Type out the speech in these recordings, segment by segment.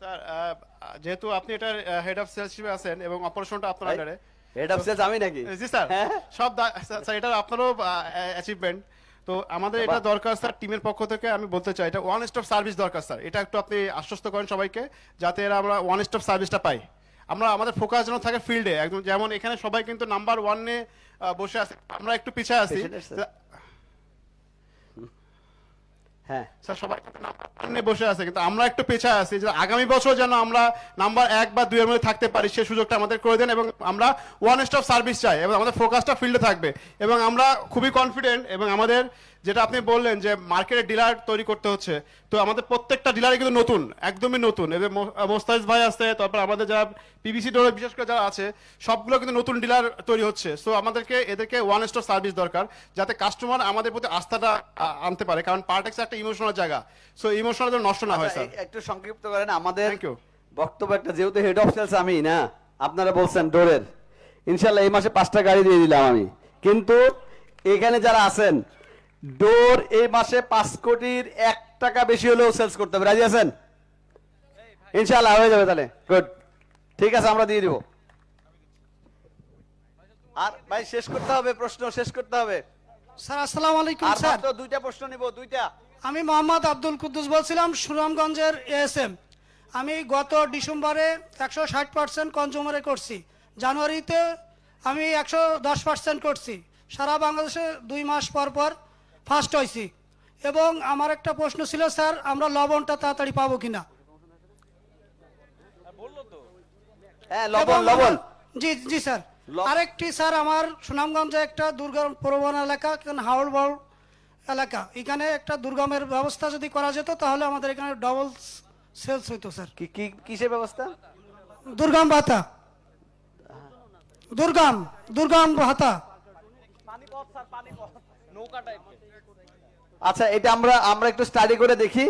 Sir যেহেতু আপনি এটার হেড অফ সেলস হিসেবে আছেন এবং অপারেশনটা আপনার আন্ডারে। হেড অফ সেলস আমি নাকি? জি স্যার, হ্যাঁ। স্যার এটা আপনারও অ্যাচিভমেন্ট। তো আমাদের এটা দরকার স্যার, টিমের পক্ষ থেকে আমি বলতে চাই এটা ওয়ান স্টপ সার্ভিস দরকার স্যার। এটা একটু আপনি আশ্বস্ত করেন সবাইকে যাতে এরা আমরা ওয়ান স্টপ সার্ভিসটা পাই। আমরা আমাদের ফোকাস যেন থাকে ফিল্ডে একদম, যেমন এখানে সবাই কিন্তু নাম্বার ওয়ানে বসে আছে, আমরা একটু পিছিয়ে আছি। হ্যাঁ স্যার সবাই নাম্বার বসে আছে কিন্তু আমরা একটু পেছায় আছি, যে আগামী বছর যেন আমরা নাম্বার 1 বা 2 এর মধ্যে থাকতে পারি সেই সুযোগটা আমাদের করে দেন। এবং আমরা ওয়ান স্টপ সার্ভিস চাই এবং আমাদের ফোকাসটা ফিল্ডে থাকবে। এবং আমরা খুবই কনফিডেন্ট, এবং আমাদের যেটা আপনি বললেন যে মার্কেটে ডিলার তৈরি করতে হচ্ছে, তো আমাদের প্রত্যেকটা ডিলারই কিন্তু নতুন, একদমই নতুন। এদের মোস্তাফিজ ভাই আছে, তারপর আমাদের যারা পিবিসি ডোরে বিশেষ করে যারা আছে সবগুলো কিন্তু নতুন ডিলার তৈরি হচ্ছে। সো আমাদেরকে এদেরকে ওয়ান স্টপ সার্ভিস দরকার যাতে কাস্টমার আমাদের প্রতি আস্থাটা আনতে পারে, কারণ পার্টেক্স একটা ইমোশনাল জায়গা। সো ইমোশনাল যেন নষ্ট না হয় স্যার। একটু সংক্ষিপ্ত করেন আমাদের থ্যাংক ইউ। বক্তব্য একটা, যেহেতু হেড অফ সেলস আমি না, আপনারা বলছেন ডোরের, ইনশাল্লাহ এই মাসে 5টা গাড়ি দিয়ে দিলাম আমি। কিন্তু এখানে যারা আছেন ডোর এই মাসে 5 কোটির 1 টাকা বেশি হলেও সেলস করতে হবে, রাজি আছেন? ইনশাল্লাহ হয়ে যাবে তাহলে, গুড, ঠিক আছে আমরা দিয়ে দিব। আর ভাই শেষ করতে হবে, প্রশ্ন শেষ করতে হবে। স্যার আসসালামু আলাইকুম। আর স্যার মাত্র 2টা প্রশ্ন নিব, 2টা। আমি মোহাম্মদ আব্দুল কুদ্দুস বলছিলাম, সুনামগঞ্জের এএসএম। আমি গত ডিসেম্বরে 160% কনজিউমারে করছি, জানুয়ারিতে আমি 110% করছি, সারা বাংলাদেশে 2 মাস পর পর ফার্স্ট হয়েছি। এবং আমার একটা প্রশ্ন ছিল স্যার, আমরা লবণটা তাড়াতাড়ি পাবো কিনা? হ্যাঁ লবণ, লবণ। জি জি স্যার। আরেকটি স্যার, আমার সুনামগঞ্জে একটা দুর্গম প্রবণ এলাকা, হাওড় এলাকা, এখানে একটা দুর্গমের ব্যবস্থা যদি করা যেত তাহলে আমাদের এখানে ডবল সেলস হইতো স্যার। কি কি কিসের ব্যবস্থা? দুর্গম ভাতা, দুর্গম ভাতা। আচ্ছা এটা আমরা একটু স্টাডি করে দেখি।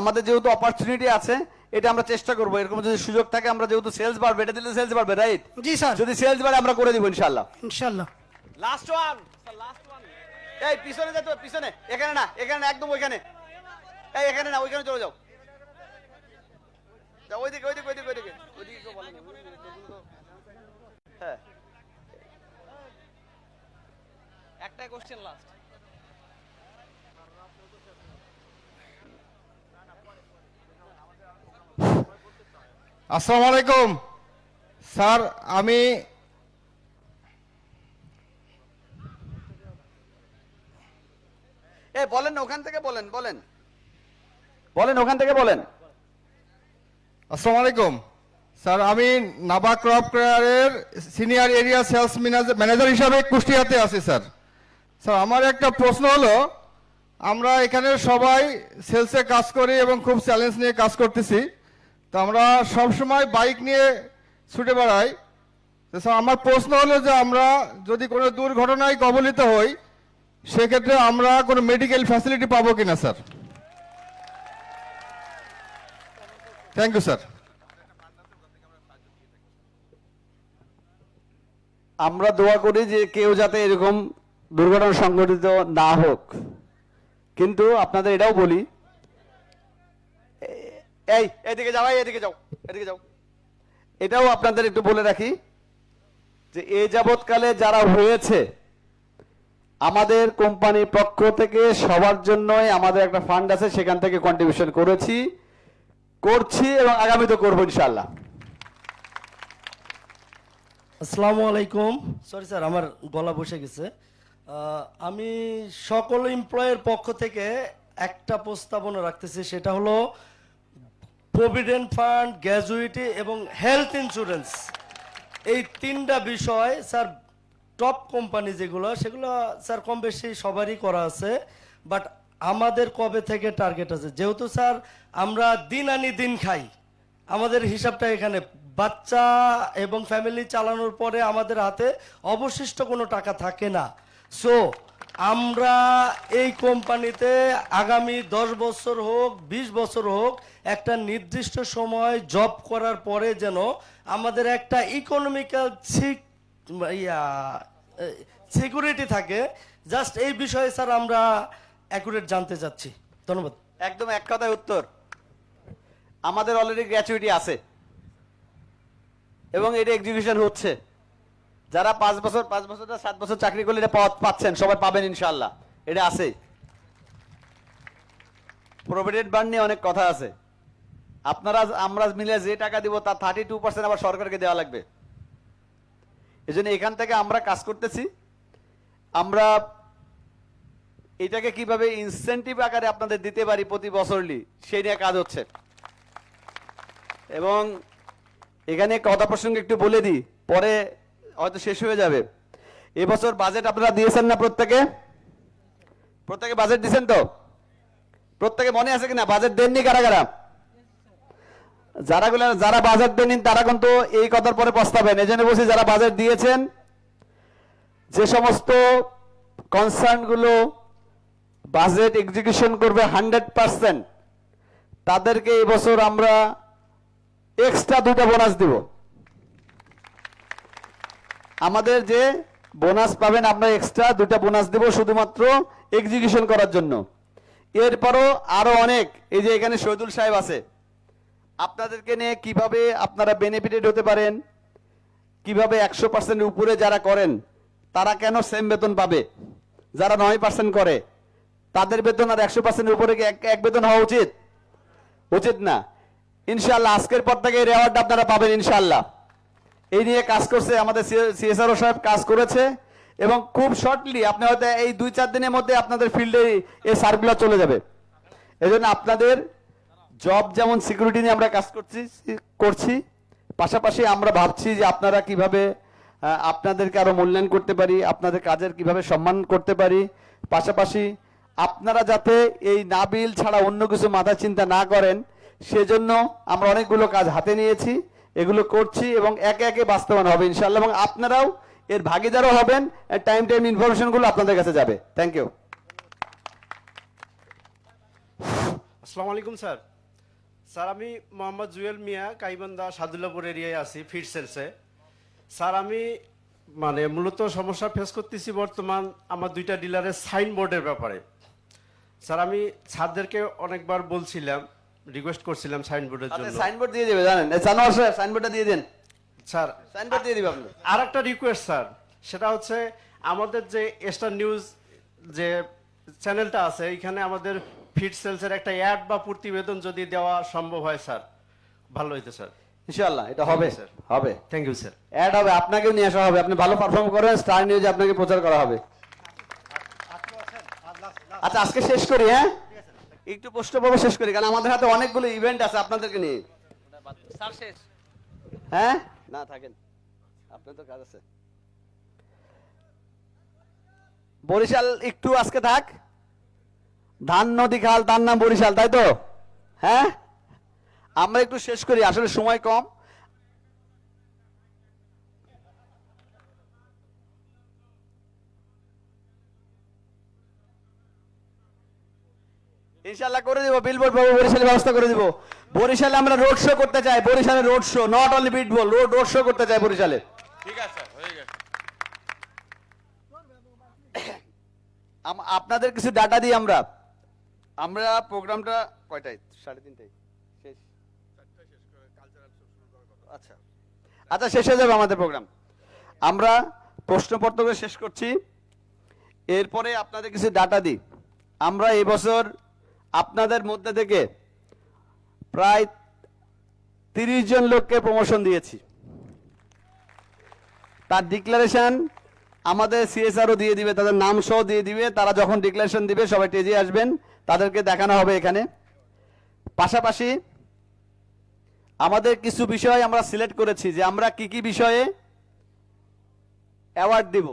আমাদের যেহেতু অপরচুনিটি আছে, এটা আমরা চেষ্টা করব, এরকম যদি সুযোগ থাকে আমরা, যেহেতু সেলস বাড়বে, এটা দিলে সেলস বাড়বে, রাইট? জি স্যার, যদি সেলস বাড়ে আমরা করে দিব ইনশাআল্লাহ। ইনশাআল্লাহ। লাস্ট ওয়ান, এই পিছনে যা তো, পিছনে, এখানে না, এখানে না, একদম ওইখানে, এই এখানে না, ওইখানে চলে যাও, যাও ওইদিকে ওইদিকে ওইদিকে ওইদিকে ওইদিকে, কেউ বলে না। হ্যাঁ একটা কোশ্চেন লাস্ট। আসসালামু আলাইকুম স্যার, আমি বলেন না, ওখান থেকে বলেন, বলেন ওখান থেকে বলেন। আসসালামু আলাইকুম স্যার, আমি নাবা ক্রপ কেয়ারের সিনিয়র এরিয়া সেলস ম্যানেজার হিসাবে কুষ্টিয়াতে আছি স্যার। স্যার আমার একটা প্রশ্ন হলো, আমরা এখানে সবাই সেলসে কাজ করি এবং খুব চ্যালেঞ্জ নিয়ে কাজ করতেছি, তো আমরা সবসময় বাইক নিয়ে ছুটে বেড়াই। তো স্যার আমার প্রশ্ন হলো যে আমরা যদি কোনো দুর্ঘটনায় কবলিত হই, সেক্ষেত্রে আমরা কোনো মেডিকেল ফ্যাসিলিটি পাবো কিনা স্যার? Thank you sir. আমরা দোয়া করি যে কেউ যাতে এরকম দুর্ঘটনা সংঘটিত না হোক, কিন্তু আপনাদের এটাও বলি, এদিকে যাও, এদিকে যাও, এদিকে যাও, এটাও আপনাদের একটু বলে রাখি যে এই যাবৎকালে যারা হয়েছে, আমাদের কোম্পানির পক্ষ থেকে সবার জন্যই আমাদের একটা ফান্ড আছে, সেখান থেকে কন্ট্রিবিউশন করছি এবং আগামীতে করবো ইনশাআল্লাহ। আসসালামু আলাইকুম। সরি স্যার, আমার গলা বসে গেছে। আমি সকল এমপ্লয়ের পক্ষ থেকে একটা প্রস্তাবনা রাখতেছি, সেটা হলো প্রভিডেন্ট ফান্ড, গ্র্যাজুইটি এবং হেলথ ইন্স্যুরেন্স, এই 3টা বিষয় স্যার টপ কোম্পানি যেগুলো, সেগুলো স্যার কম বেশি সবারই করা আছে, বাট আমাদের কবে থেকে টার্গেট আছে, যেহেতু স্যার আমরা দিন আনি দিন খাই, আমাদের হিসাবটা এখানে বাচ্চা এবং ফ্যামিলি চালানোর পরে আমাদের হাতে অবশিষ্ট কোনো টাকা থাকে না। সো আমরা এই কোম্পানিতে আগামী 10 বছর হোক, 20 বছর হোক, একটা নির্দিষ্ট সময় জব করার পরে যেন আমাদের একটা ইকোনমিক্যাল সিকিউরিটি থাকে। জাস্ট এই বিষয়ে স্যার আমরা অ্যাকুরেট জানতে চাচ্ছি। ধন্যবাদ। একদম এক কথায় উত্তর। আমাদের অলরেডি গ্র্যাচুইটি আছে এবং এটা এক্সিকিউশন হচ্ছে। যারা 5 বছর 7 বছর চাকরি করলে এটা পাচ্ছেন, সবাই পাবেন ইনশাআল্লাহ, এটা আছে। প্রভিডেন্ট ফান্ড নিয়ে অনেক কথা আছে। আমরা মিলে যে টাকা দিব তার 32% আবার সরকারকে দেওয়া লাগবে। এজন্য এখান থেকে আমরা কাজ করতেছি। আমরা এটাকে কিভাবে ইনসেনটিভ আকারে আপনাদের দিতে পারি প্রতি বছরলি, সেই নিয়ে কাজ হচ্ছে। এবং এখানে কথা প্রসঙ্গে একটু বলে দিই, পরে হয়তো শেষ হয়ে যাবে। এবছর বাজেট আপনারা দিয়েছেন না? প্রত্যেকে বাজেট দিয়েছেন তো? প্রত্যেকে মনে আছে কিনা বাজেট দেননি? কারা কারা? যারা বাজেট দেননি তারা কিন্তু এই কথার পরে পস্তাবেন। এই জন্য বলছি, যারা বাজেট দিয়েছেন, যে সমস্ত কনসার্ন গুলো বাজেট এক্সিকিউশন করবে 100%, তাদেরকে এই বছর আমরা এক্সট্রা 2টা বোনাস দিব। আমাদের যে বোনাস পাবেন, আমরা এক্সট্রা 2টা বোনাস দেব শুধুমাত্র এক্সিকিউশন করার জন্য। এরপরও আরো অনেক, এই যে এখানে শহীদুল সাহেব আছে, আপনাদেরকে নিয়ে কিভাবে আপনারা বেনিফিটেড হতে পারেন, কিভাবে 100% উপরে যারা করেন তারা কেন সেম বেতন পাবে, যারা 9% করে তাদের বেতন আর 100% উপরে কি এক বেতন হওয়া উচিত না? ইনশাআল্লাহ আজকের পর থেকে এই রেওয়ার্ডটা আপনারা পাবেন ইনশাআল্লাহ। এই নিয়ে কাজ করছে আমাদের সিএসআরও সাহেব, কাজ করেছে এবং খুব শর্টলি আপনি হয়তো এই 2-4 দিনের মধ্যে আপনাদের ফিল্ডে এই সার্কুলার চলে যাবে। এজন্য আপনাদের জব যেমন সিকিউরিটি নিয়ে আমরা কাজ করছি, পাশাপাশি আমরা ভাবছি যে আপনারা কিভাবে আপনাদেরকে আরো মূল্যায়ন করতে পারি, আপনাদের কাজের কিভাবে সম্মান করতে পারি। পাশাপাশি আপনারা যাতে এই নাবিল ছাড়া অন্য কিছু মাথায় চিন্তা না করেন, সেজন্য আমরা অনেকগুলো কাজ হাতে নিয়েছি, এগুলো করছি এবং একে একে বাস্তবায়ন হবে ইনশাআল্লাহ। এবং আপনারাও এর ভাগিদারও হবেন, টাইম ইনফরমেশনগুলো আপনাদের কাছে যাবে। Thank you. আসসালামু আলাইকুম স্যার। স্যার আমি মোহাম্মদ জুয়েল মিয়া, কাইবান্ধা সাদুল্লাপুর এরিয়ায় আছি, ফিড সেলসে। স্যার আমি মূলত সমস্যা ফেস করতেছি বর্তমান আমার 2টা ডিলারের সাইনবোর্ডের ব্যাপারে। স্যার আমি স্যারদেরকে অনেকবার বলছিলাম, রিকোয়েস্ট করছিলাম সাইনবোর্ডের জন্য। সাইনবোর্ড দিয়ে দেবে, জানেন জানোয়ার সাহেব, সাইনবোর্ডটা দিয়ে দেন স্যার। সাইনবোর্ড দিয়ে দিবে আপনি। আর একটা রিকোয়েস্ট স্যার, সেটা হচ্ছে আমাদের যে স্টার নিউজ যে চ্যানেলটা আছে, এখানে আমাদের ফিড সেলসের একটা অ্যাড বা প্রতিবেদন যদি দেওয়া সম্ভব হয় স্যার, ভালো হইতো স্যার। ইনশাআল্লাহ এটা হবে, স্যার। হবে। Thank you sir. অ্যাড হবে, আপনাকেও নিয়ে আসা হবে, আপনি ভালো পারফর্ম করেন, স্টার নিউজে আপনাকে প্রচার করা হবে। আচ্ছা আজকে শেষ করি, হ্যাঁ একটু প্রশ্ন পর্ব শেষ করি, কারণ আমাদের হাতে অনেকগুলো ইভেন্ট আছে আপনাদেরকে নিয়ে। স্যার শেষ? হ্যাঁ না থাকেন, আপনার তো কাজ আছে। বরিশাল একটু আজকে থাক, ধান নদী খাল তার নাম বরিশাল, তাই তো? হ্যাঁ আমরা একটু শেষ করি, আসলে সময় কম। ইনশাআল্লাহ করে দিব, বিলবোর্ড পাবো, বরিশালে ব্যবস্থা করে দিব। বরিশালে আমরা রোড শো করতে চাই, বরিশালে রোড শো, নট অনলি বিটবল, রোড শো করতে চাই বরিশালে। ঠিক আছে, হয়ে গেছে। আপনাদের কিছু ডাটা দিই আমরা প্রোগ্রামটা কয়টায়? 3:30টায় শেষ। আচ্ছা আচ্ছা শেষ হয়ে যাবে আমাদের প্রোগ্রাম। আমরা প্রশ্নপত্র শেষ করছি, এরপরে আপনাদের কিছু ডাটা দিই। আমরা এই বছর আপনাদের মধ্যে থেকে প্রায় 30 জন লোককে প্রমোশন দিয়েছি। তার ডিক্লারেশন আমাদের সিএসআরও দিয়ে দিবে, তাদের নাম সহ দিয়ে দিবে। তারা যখন ডিক্লারেশন দিবে সবাই টেজে আসবেন, তাদেরকে দেখানো হবে এখানে। পাশাপাশি আমাদের কিছু বিষয় আমরা সিলেক্ট করেছি যে আমরা কি কি বিষয়ে অ্যাওয়ার্ড দিব,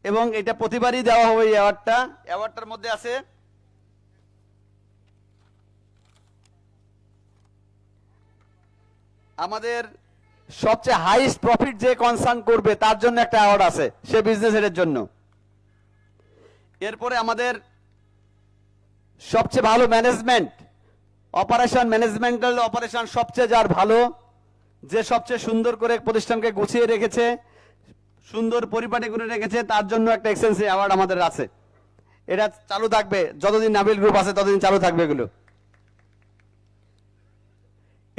এবং এটা প্রতিবারই দেওয়া হবে। এই অ্যাওয়ার্ডটার মধ্যে আছে আমাদের সবচেয়ে হাইস্ট প্রফিট যে কনসার্ন করবে তার জন্য একটা অ্যাওয়ার্ড আছে, সে বিজনেস হেডের জন্য। এরপরে আমাদের সবচেয়ে ভালো ম্যানেজমেন্ট, ম্যানেজমেন্টাল অপারেশন সবচেয়ে যার ভালো, যে সবচেয়ে সুন্দর করে প্রতিষ্ঠানকে গুছিয়ে রেখেছে, সুন্দর পরিপাটি করে রেখেছে, তার জন্য একটা এক্সেলেন্সি অ্যাওয়ার্ড আমাদের আছে। এটা চালু থাকবে যতদিন নাবিল গ্রুপ আছে, ততদিন চালু থাকবে এগুলো।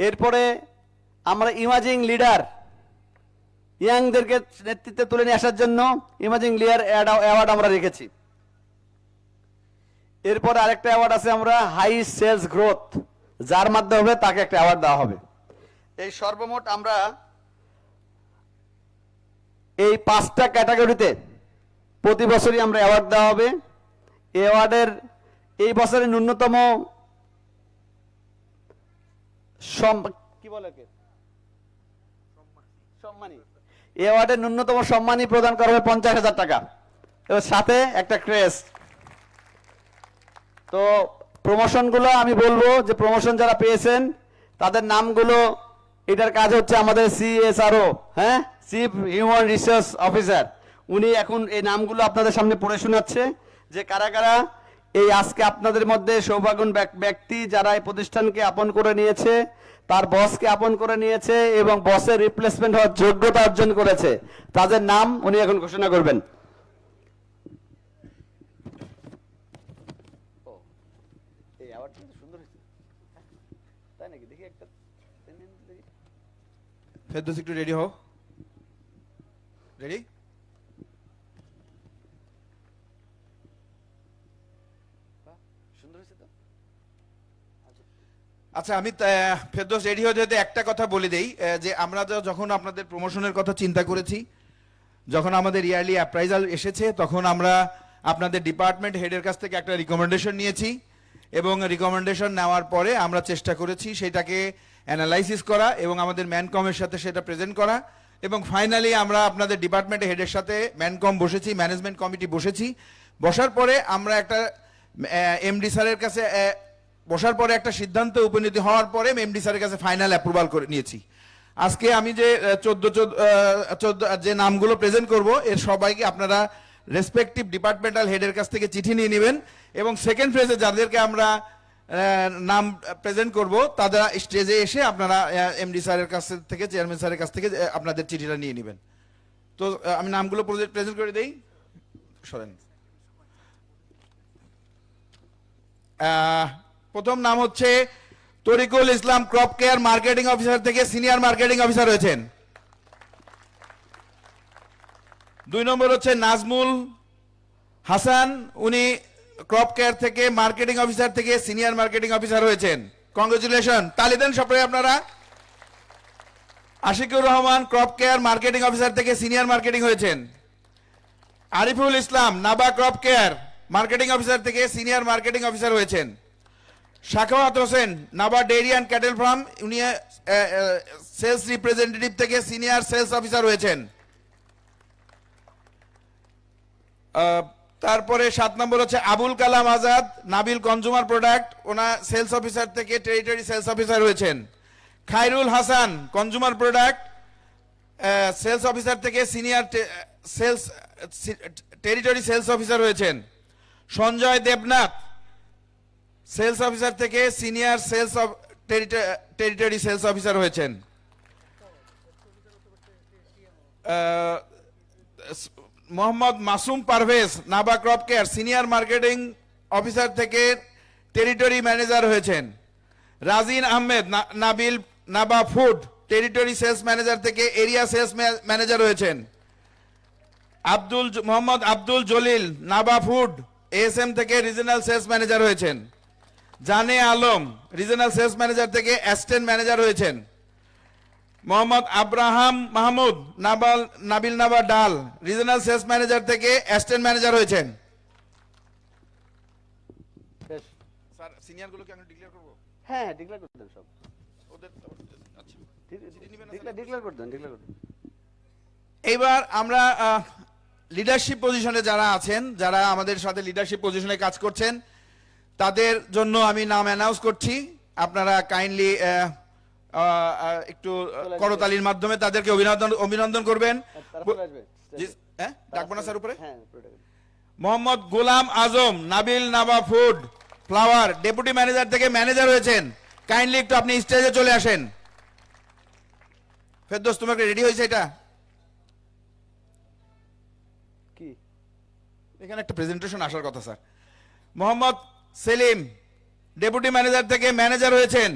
এরপরে আমরা ইমাজিং লিডার, ইয়াংদেরকে নেতৃত্বে তুলে নিয়ে আসার জন্য ইমাজিং লিডার অ্যাওয়ার্ড আমরা রেখেছি। এরপর আরেকটা অ্যাওয়ার্ড আছে আমরা হাই সেলস গ্রোথ, যার মাধ্যমে তাকে একটা অ্যাওয়ার্ড দেওয়া হবে। এই সর্বমোট আমরা এই 5টা ক্যাটাগরিতে প্রতি বছরই আমরা অ্যাওয়ার্ড দেওয়া হবে। এই অ্যাওয়ার্ডের এই বছরের ন্যূনতম কি বলে সম্মানী, এই অ্যাওয়ার্ডের ন্যূনতম সম্মানী প্রদান করা হবে 50,000 টাকা, এর সাথে একটা ক্রেস্ট। তো প্রমোশনগুলো আমি বলবো যে প্রমোশন যারা পেয়েছেন তাদের নামগুলো, এটার কাজ হচ্ছে আমাদের CSRO, হ্যাঁ, চিফ হিউম্যান রিসোর্স অফিসার, উনি এখন এই নামগুলো আপনাদের সামনে পড়ে শোনাচ্ছে যে কারা কারা এই আজকে আপনাদের মধ্যে সৌভাগ্যবান ব্যক্তি যারা এই প্রতিষ্ঠানকে আপন করে নিয়েছে, তার বসকে আপন করে নিয়েছে এবং বসের রিপ্লেসমেন্ট হওয়ার যোগ্যতা অর্জন করেছে, তাদের নাম উনি এখন ঘোষণা করবেন। ফেরদৌস একটু রেডি হও। রেডি? আচ্ছা, আমি ফেরদৌস রেডি হয়ে যেতে একটা কথা বলে দেই যে আমরা যখন আপনাদের প্রমোশনের কথা চিন্তা করেছি, যখন আমাদের ইয়ারলি অ্যাপ্রাইজাল এসেছে, তখন আমরা আপনাদের ডিপার্টমেন্ট হেডের কাছ থেকে একটা রিকমেন্ডেশন নিয়েছি এবং রিকমেন্ডেশন নেওয়ার পরে আমরা চেষ্টা করেছি সেটাকে অ্যানালাইসিস করা এবং আমাদের ম্যানকমের সাথে সেটা প্রেজেন্ট করা এবং ফাইনালি আমরা আপনাদের ডিপার্টমেন্ট হেডের সাথে ম্যানকম বসেছি, ম্যানেজমেন্ট কমিটি বসেছি। বসার পরে আমরা একটা এমডি স্যারের কাছে বসার পরে একটা সিদ্ধান্ত উপনীত হওয়ার পরে এমডি স্যারের কাছে ফাইনাল অ্যাপ্রুভাল করে নিয়েছি। আজকে আমি যে 14 যে নামগুলো প্রেজেন্ট করব, এর সবাইকে আপনারা রেসপেক্টিভ ডিপার্টমেন্টাল হেডের কাছ থেকে চিঠি নিয়ে নেবেন এবং সেকেন্ড ফেজে যাদেরকে আমরা নাম প্রেজেন্ট করব তারা স্টেজে এসে আপনারা এমডি স্যারের কাছ থেকে, চেয়ারম্যান স্যারের কাছ থেকে আপনাদের চিঠিটা নিয়ে নেবেন। তো আমি নামগুলো প্রেজেন্ট করে দেই, সরেন। প্রথম নাম হচ্ছে Tarikul Islam, crop care marketing officer থেকে সিনিয়র মার্কেটিং অফিসার হয়েছেন। 2 নম্বর হচ্ছে নাজমুল হাসান, উনি ক্রপ কেয়ার থেকে মার্কেটিং অফিসার থেকে সিনিয়র মার্কেটিং অফিসার হয়েছেন। কংগ্রেচুলেশন, তালি দেন সবাই আপনারা। Ashikur Rahman, crop care marketing officer থেকে সিনিয়র মার্কেটিং হয়েছেন। Ariful Islam, Naba crop care marketing officer থেকে সিনিয়র মার্কেটিং অফিসার হয়েছেন। Shakhawat Hossain, Naba dairy and cattle farm, উনি সেলস রিপ্রেজেন্টেটিভ থেকে সিনিয়র সেলস অফিসার হয়েছেন। তারপরে 7 নম্বর হচ্ছে আবুল কালাম আজাদ, নাবিল কনজুমার প্রোডাক্ট, ওনা সেলস অফিসার থেকে টেরিটরি সেলস অফিসার হয়েছেন। Khairul Hasan, consumer product, sales officer থেকে senior sales territory sales officer হয়েছেন। সঞ্জয় দেবনাথ, সেলস অফিসার থেকে senior sales territory sales officer হয়েছেন। Mohammad Masum Parvez, Naba crop care senior marketing officer থেকে টেরিটরি ম্যানেজার হয়েছেন। Rajin Ahmed, Nabil, Naba food territory sales manager থেকে area sales manager হয়েছেন। Mohammad Abdul Jalil, নাবা food ASM থেকে regional sales manager হয়েছেন। জানে আলম, রিজনাল সেলস ম্যানেজার থেকে অ্যাসিস্ট্যান্ট ম্যানেজার হয়েছেন। মোহাম্মদ আব্রাহাম মাহমুদ, নাবিল নাবা ডাল, রিজনাল সেলস ম্যানেজার থেকে অ্যাসিস্ট্যান্ট ম্যানেজার হয়েছেন। স্যার, সিনিয়রগুলো কি আমি ডিক্লেয়ার করব? হ্যাঁ, ডিক্লেয়ার করে দেন সব। ওদের আচ্ছা, ডিক্লেয়ার করে দেন, ডিক্লেয়ার করে দেন। এইবার আমরা লিডারশিপ পজিশনে যারা আছেন, যারা আমাদের সাথে লিডারশিপ পজিশনে কাজ করছেন, তাদের জন্য আমি নাম অ্যানাউন্স করছি। আপনারা কাইন্ডলি একটু করতালির মাধ্যমে তাদেরকে অভিনন্দন করবেন। হ্যাঁ, ডাকবো না স্যার উপরে? Mohammad Golam Azam, Nabil Naba food flour deputy manager থেকে ম্যানেজার হয়েছেন। কাইন্ডলি একটু আপনি স্টেজে চলে আসেন। ফেরদৌস, তোমাকে রেডি হয়েছে? এটা কি এখানে একটা প্রেজেন্টেশন আসার কথা sir. Mohammad Selim, deputy manager থেকে ম্যানেজার হয়েছেন।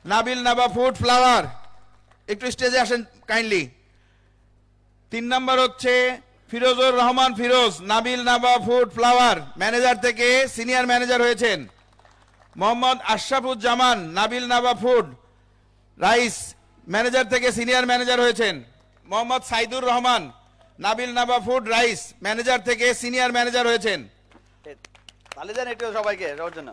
নাবিল নাবা ফুড ফ্লাওয়ার, একটু স্টেজে আসেন কাইন্ডলি। 3 নাম্বার হচ্ছে Firozur Rahman Firoz, Nabil Naba food flour manager থেকে সিনিয়র ম্যানেজার হয়েছেন। Mohammad Ashrafuzzaman, Nabil Naba food rice manager থেকে সিনিয়র ম্যানেজার হয়েছেন। Mohammad Saidur Rahman, Nabil Naba food rice manager থেকে সিনিয়র ম্যানেজার হয়েছেন। তাহলে দেন একটু সবাইকে সবার জন্য।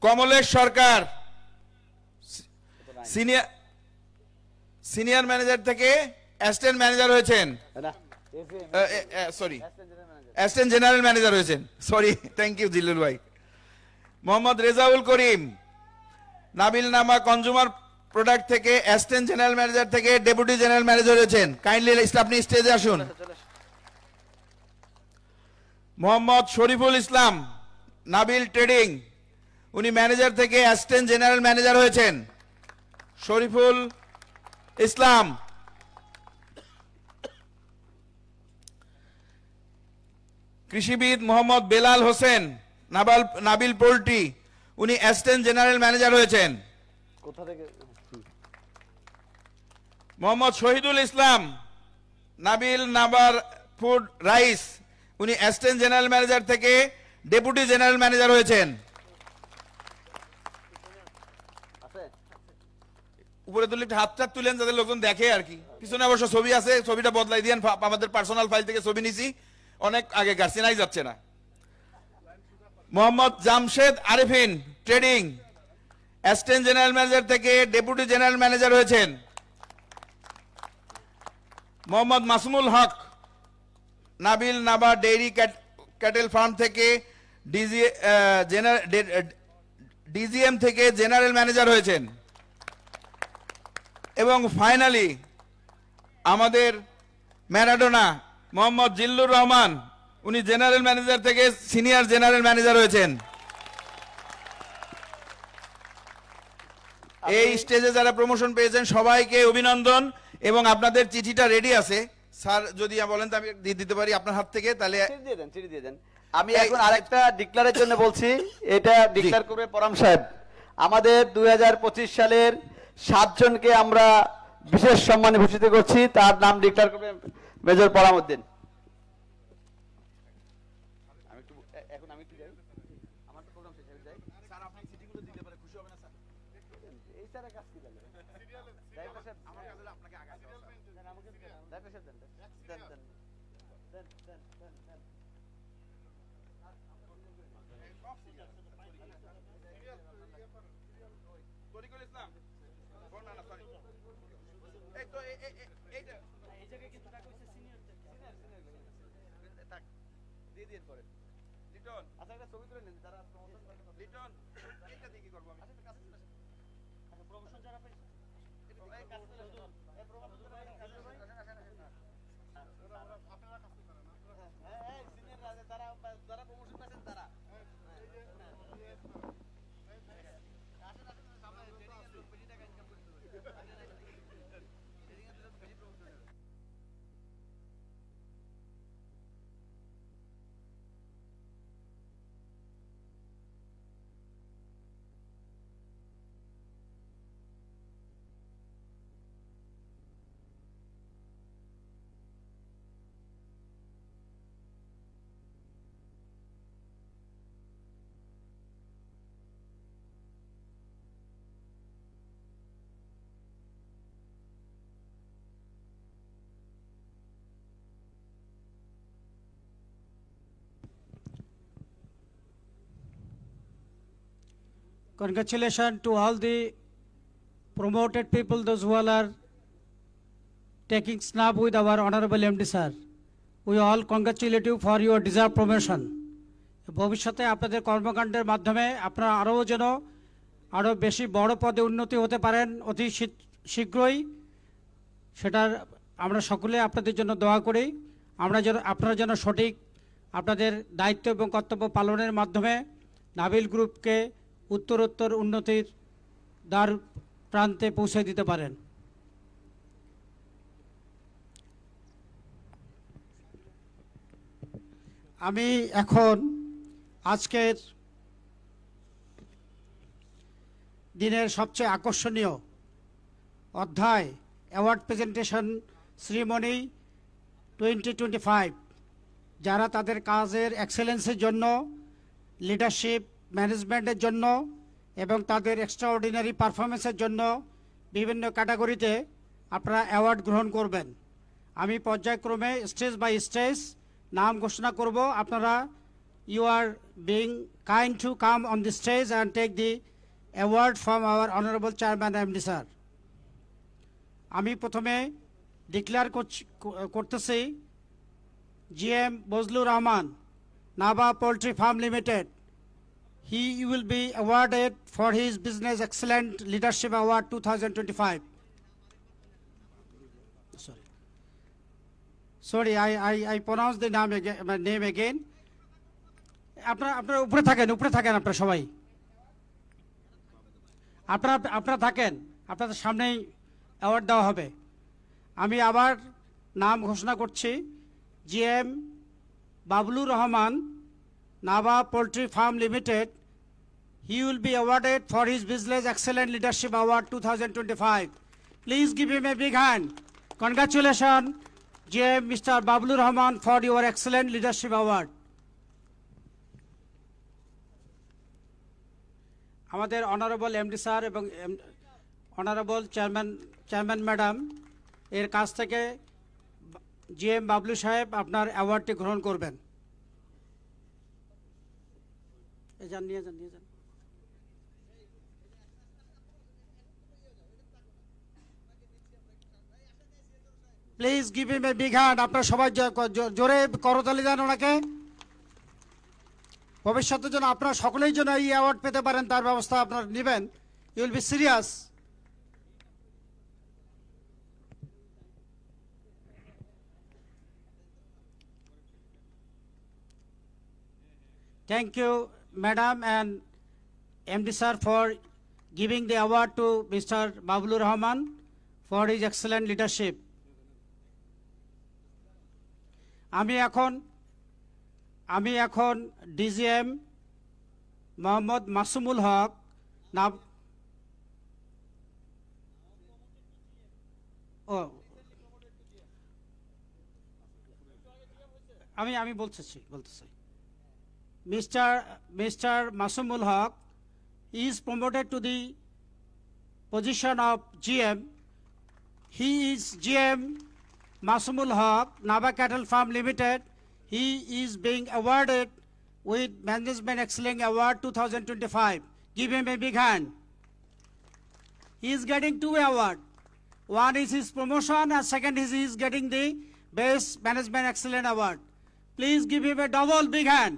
কমলেশ সরকার, সিনিয়র ম্যানেজার থেকে অ্যাসিস্ট্যান্ট ম্যানেজার হয়েছেন, না সরি অ্যাসিস্ট্যান্ট জেনারেল ম্যানেজার হয়েছেন, সরি, থ্যাংক ইউ জিল্লুল ভাই। মোহাম্মদ রেজাউল করিম, নাবিল নামা কনজিউমার প্রোডাক্ট থেকে অ্যাসিস্ট্যান্ট জেনারেল ম্যানেজার থেকে ডেপুটি জেনারেল ম্যানেজার হয়েছেন। কাইন্ডলি আপনি স্টেজে আসুন। মোহাম্মদ শরীফুল ইসলাম, নাবিল ট্রেডিং, উনি ম্যানেজার থেকে অ্যাসিস্ট্যান্ট জেনারেল ম্যানেজার হয়েছেন। শরীফুল ইসলাম। কৃষিবিদ মোহাম্মদ বেলাল হোসেন, নাবিল পোল্ট্রি, উনি অ্যাসিস্ট্যান্ট জেনারেল ম্যানেজার হয়েছেন। কোথা থেকে? মোহাম্মদ শহীদুল ইসলাম, নাবিল নাবার ফুড রাইস, উনি অ্যাসিস্ট্যান্ট জেনারেল ম্যানেজার থেকে ডেপুটি জেনারেল ম্যানেজার হয়েছেন। উপরে তুলে একটু হাতটা তুলেন যাতে লোকজন দেখে আর কি। পিছনে অবশ্য ছবি আছে, ছবিটা বদলাই দিয়েন, আমাদের পার্সোনাল ফাইল থেকে ছবি নিছি, অনেক আগে গার্সিনাই যাচ্ছে না। Mohammad Jamshed Arifin, trading, assistant general manager থেকে ডেপুটি জেনারেল ম্যানেজার হয়েছেন। মোহাম্মদ মাসুমুল হক, নাবিল নাবা ডেইরি ক্যাটেল ফার্ম থেকে ডিজিএম থেকে জেনারেল ম্যানেজার হয়েছেন। এবং ফাইনালি আমাদের ম্যারাডোনা মোহাম্মদ জিল্লুর রহমান, উনি জেনারেল ম্যানেজার থেকে সিনিয়র জেনারেল ম্যানেজার হয়েছেন। এই স্টেজে যারা প্রমোশন পেয়েছেন সবাইকে অভিনন্দন। এবং আপনাদের চিঠিটা রেডি আছে স্যার, যদি বলেন তো আমি দিয়ে দিতে পারি আপনার হাত থেকে, তাহলে চিঠি দিয়ে দেন। আমি এখন আরেকটা ডিক্লারের জন্য বলছি, এটা ডিক্লার করবে পরাম সাহেব। আমাদের 2025 সালের 7 জনকে আমরা বিশেষ সম্মানে ভূষিত করছি, তার নাম ডিক্লার করবে মেজর পরাম উদ্দিন। এখন আমি একটু যাই, আমার তো প্রোগ্রাম শেষ হয়ে যায়। স্যার আপনি চিঠিগুলো দিতে পারে, খুশি হবে না স্যার? এই স্যারের কাজ কি লাগে? ড্রাইভার সাহেব আমার কাজ হলো আপনাকে আগাতে হবে। দেন আমাকে দেন, ড্রাইভার সাহেব দেন, দেন দেন দেন দেন দেন দেন। তরিকুল ইসলাম, না না সরি, এই তো এইটা এই জায়গায় কিন্তু টাকা হইছে সিনিয়র টাকা দিয়ে দিয়ে পরে লিটন, আচ্ছা একটা ছবি তুলে নেন যারা প্রমোশন করে। লিটন এইটা দিয়ে কি করব আমি? আচ্ছা কাছে চলে আসেন। আচ্ছা প্রমোশন যারা পেয়েছে এই কাছে চলে আসেন। এই প্রমোশন যারা পেয়েছে কাছে ভাই আসেন আসেন আসেন। আপনারা কাজ করেন না? হ্যাঁ সিনিয়র যারা প্রমোশন পেয়েছেন তারা Congratulations to all the promoted people, those who all are taking snap with our honorable MD sir. We all congratulate you for your deserved promotion. ভবিষ্যতে আপনাদের কর্মকাণ্ডের মাধ্যমে আপনারা আরও বেশি বড় পদে উন্নতি হতে পারেন অতি শীঘ্রই, সেটার আমরা সকলে আপনাদের জন্য দোয়া করি। আপনারা যেন সঠিক আপনাদের দায়িত্ব এবং কর্তব্য পালনের মাধ্যমে নাবিল গ্রুপকে উত্তরোত্তর উন্নতির দ্বার প্রান্তে পৌঁছে দিতে পারেন। আমি এখন আজকের দিনের সবচেয়ে আকর্ষণীয় অধ্যায় অ্যাওয়ার্ড প্রেজেন্টেশন সেরিমনি 2025, যারা তাদের কাজের এক্সেলেন্সের জন্য, লিডারশিপ ম্যানেজমেন্টের জন্য এবং তাদের এক্সট্রাঅর্ডিনারি পারফরমেন্সের জন্য বিভিন্ন ক্যাটাগরিতে আপনারা অ্যাওয়ার্ড গ্রহণ করবেন। আমি পর্যায়ক্রমে স্টেজ বাই স্টেজ নাম ঘোষণা করব। আপনারা you are being kind to come on the stage and take the award from our honourable chairman MD sir. আমি প্রথমে ডিক্লেয়ার করতেছি GM Bazlur Rahman, Naba poultry farm limited. He will be awarded for his Business Excellent Leadership Award 2025. Sorry, I pronounced the name again. আপনারা উপরে থাকেন আপনারা সবাই। আপনারা থাকেন, আপনাদের সামনেই অ্যাওয়ার্ড দেওয়া হবে। আমি আবার নাম ঘোষণা করছি GM Bablur Rahman, Nava Poultry Farm Limited. He will be awarded for his Business Excellent Leadership Award 2025. Please give him a big hand. Congratulations, GM Mr. Bablur Rahman, for your excellent leadership award. আমাদের honourable MD sir এবং honourable chairman madam এর কাছ থেকে GM Bablu সাহেব আপনার অ্যাওয়ার্ডটি গ্রহণ করবেন। নিয়ে যান। Please give him a big hand. আপনারা সবাই জোরে করতালি দেন ওনাকে। ভবিষ্যতের জন্য আপনারা সকলেই যেন এই অ্যাওয়ার্ড পেতে পারেন তার ব্যবস্থা আপনারা নেবেন। You will be serious. Thank you, Madam and MD Sir, for giving the award to Mr. Bablur Rahman for his excellent leadership. আমি এখন DGM মোহাম্মদ মাসুমুল হক আমি বলতেছি Mr. Masumul Haq is promoted to the position of GM. He is GM Masumul Haq, Nava Cattle Farm Limited. He is being awarded with Management Excellence Award 2025. Give him a big hand. He is getting 2 awards. One is his promotion and second is he is getting the Best Management Excellence Award. Please give him a double big hand.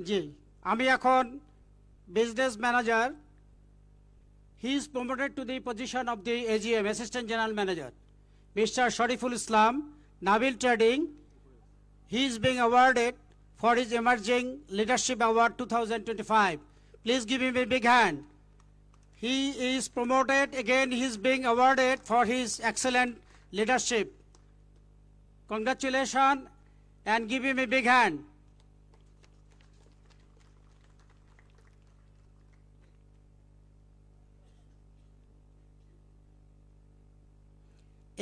জি, আমি এখন business manager. He is promoted to the position of the AGM, assistant general manager, mister Shariful Islam, Nabil trading. He is being awarded for his emerging leadership award 2025. Please give him a big hand. He is promoted again. He is being awarded for his excellent leadership. Congratulations and give him a big hand.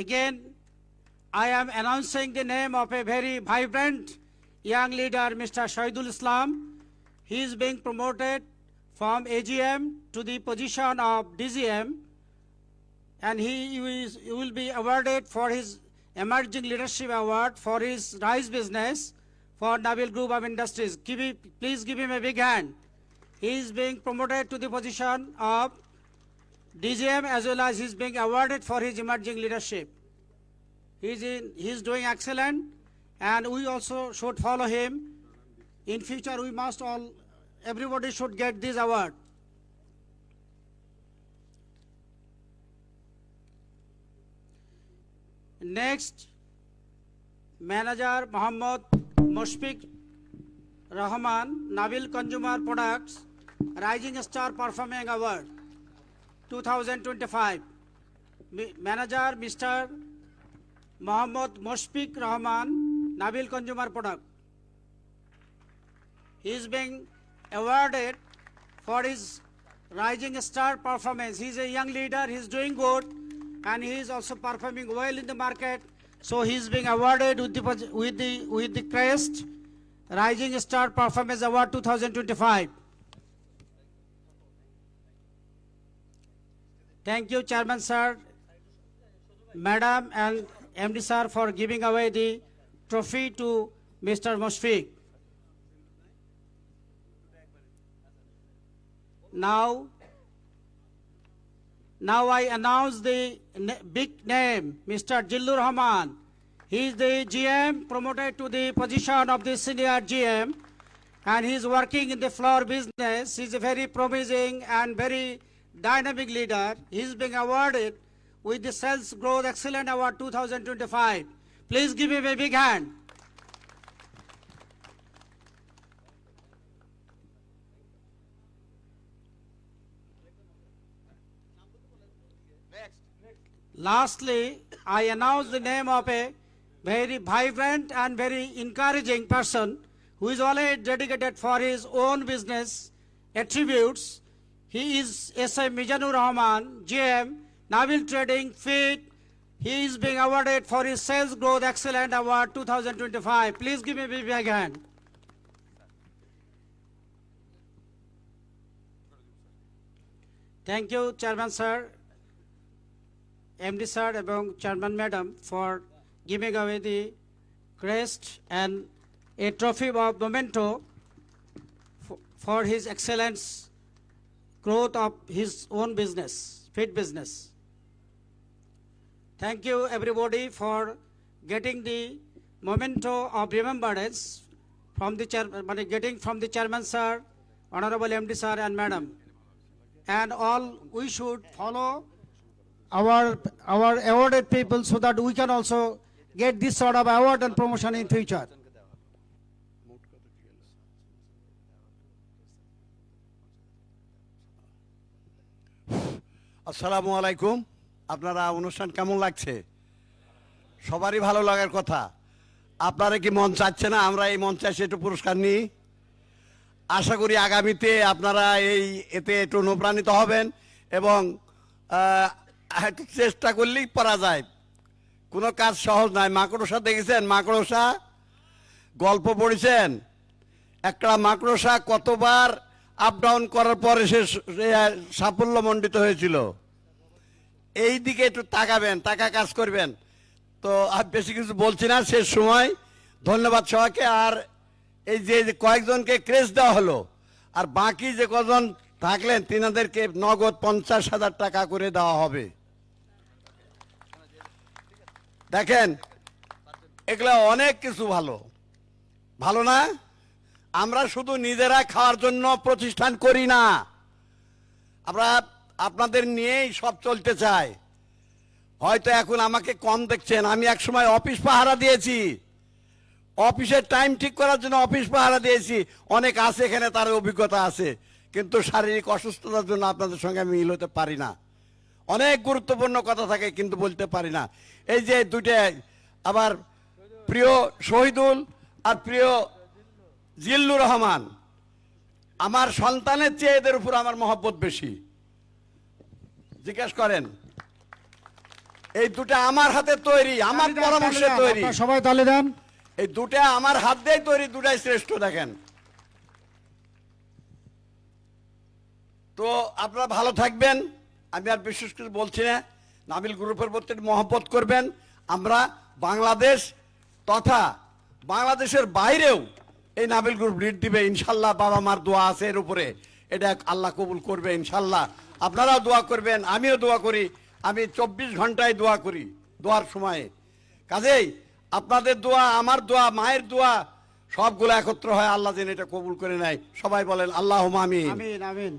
Again, I am announcing the name of a very vibrant young leader, Mr. Shahidul Islam. He is being promoted from AGM to the position of DGM, and he will be awarded for his Emerging Leadership Award for his rice business for Nabil Group of Industries. Please give him a big hand. He is being promoted to the position of DGM as well as he is being awarded for his emerging leadership. He is doing excellent, and we also should follow him. In future, everybody should get this award. Next, Manager Mohammad Mushfiq Rahman, Nabil Consumer Products, Rising Star Performing Award 2025. Manager Mr. Mohammad Mushfiq Rahman, Nabil Consumer Product. He is being awarded for his rising star performance. He is a young leader, he is doing good, and he is also performing well in the market. So he is being awarded with the crest Rising Star Performance Award 2025. Thank you, Chairman Sir, Madam and MD Sir, for giving away the trophy to Mr. Mushfiq. Now I announce the big name, Mr. Jillur Rahman. He is the GM promoted to the position of the senior GM, and he is working in the floor business. He is a very promising and very dynamic leader. He is being awarded with the Sales Growth Excellent Award 2025. Please give him a big hand. Lastly, I announce the name of a very vibrant and very encouraging person who is always dedicated for his own business attributes. He is S.M. Mizanur Rahman, GM, Nabil Trading, Feed. He is being awarded for his Sales Growth Excellent Award 2025. Please give me a big hand. Thank you, Chairman Sir, MD Sir, এবং Chairman Madam for giving away the crest and a trophy of memento for his excellence growth of his own business, feed business. Thank you everybody for getting the memento of remembrance from the getting from the Chairman Sir, Honorable MD Sir and Madam. And all we should follow our awarded people so that we can also get this sort of award and promotion in future. আসসালামু আলাইকুম। আপনারা অনুষ্ঠান কেমন লাগছে? সবারই ভালো লাগার কথা। আপনারা কি মন চাচ্ছে না আমরা এই মঞ্চে এসে একটু পুরস্কার নিই? আশা করি আগামীতে আপনারা এতে একটু অনুপ্রাণিত হবেন এবং একটু চেষ্টা করলেই পারা যায়। কোনো কাজ সহজ নয়। মাকড়সা দেখেছেন? মাকড়সা গল্প পড়েছেন? একটা মাকড়সা কতবার আপ ডাউন করার পরে সে সাফল্যমণ্ডিত হয়েছিল। এই দিকে একটু তাকাবেন, কাজ করবেন। তো আর বেশি কিছু বলছি না, শেষ সময়। ধন্যবাদ সবাইকে। আর এই যে কয়েকজনকে ক্রেস্ট দেওয়া হলো, আর বাকি যে কজন থাকলেন তিনাদেরকে নগদ 50,000 টাকা করে দেওয়া হবে। দেখেন এগুলো অনেক কিছু ভালো ভালো না? আমরা শুধু নিজেরা খাওয়ার জন্য প্রতিষ্ঠান করি না, আমরা আপনাদের নিয়েই সব চলতে চাই। হয়তো এখন আমাকে কম দেখছেন, আমি এক সময় অফিস পাহারা দিয়েছি, অফিসের টাইম ঠিক করার জন্য অফিস পাহারা দিয়েছি। অনেক আছে এখানে, তার অভিজ্ঞতা আছে, কিন্তু শারীরিক অসুস্থতার জন্য আপনাদের সঙ্গে আমি মিল হতে পারি না। অনেক গুরুত্বপূর্ণ কথা থাকে কিন্তু বলতে পারি না। এই যে দুইটা, আবার প্রিয় শহীদুল আর প্রিয় জিল্লুর রহমান, আমার সন্তানের চেয়ে এদের উপর আমার মহব্বত বেশি। জিজ্ঞেস করেন, এই দুটা আমার হাতে তৈরি, আমার পরামর্শে তৈরি। সবাই তালে দেন। এই দুটা আমার হাত দিয়ে তৈরি, দুটাই শ্রেষ্ঠ। দেখেন তো আপনারা ভালো থাকবেন। আমি আর বিশেষ কিছু বলছি না। নাবিল গ্রুপের প্রতি মহব্বত করবেন। আমরা বাংলাদেশ তথা বাংলাদেশের বাইরেও এই নাবিল গ্রুপ লিড দিবে ইনশাল্লাহ। বাবা মার দোয়া আছে এর উপরে, এটা আল্লাহ কবুল করবে ইনশাল্লাহ। আপনারাও দোয়া করবেন, আমিও দোয়া করি। আমি 24 ঘন্টায় দোয়া করি, দোয়ার সময়ে। কাজেই আপনাদের দোয়া, আমার দোয়া, মায়ের দোয়া সবগুলো একত্র হয়, আল্লাহ যেন এটা কবুল করে নেয়। সবাই বলেন আল্লাহুম্মা আমিন। আমিন আমিন।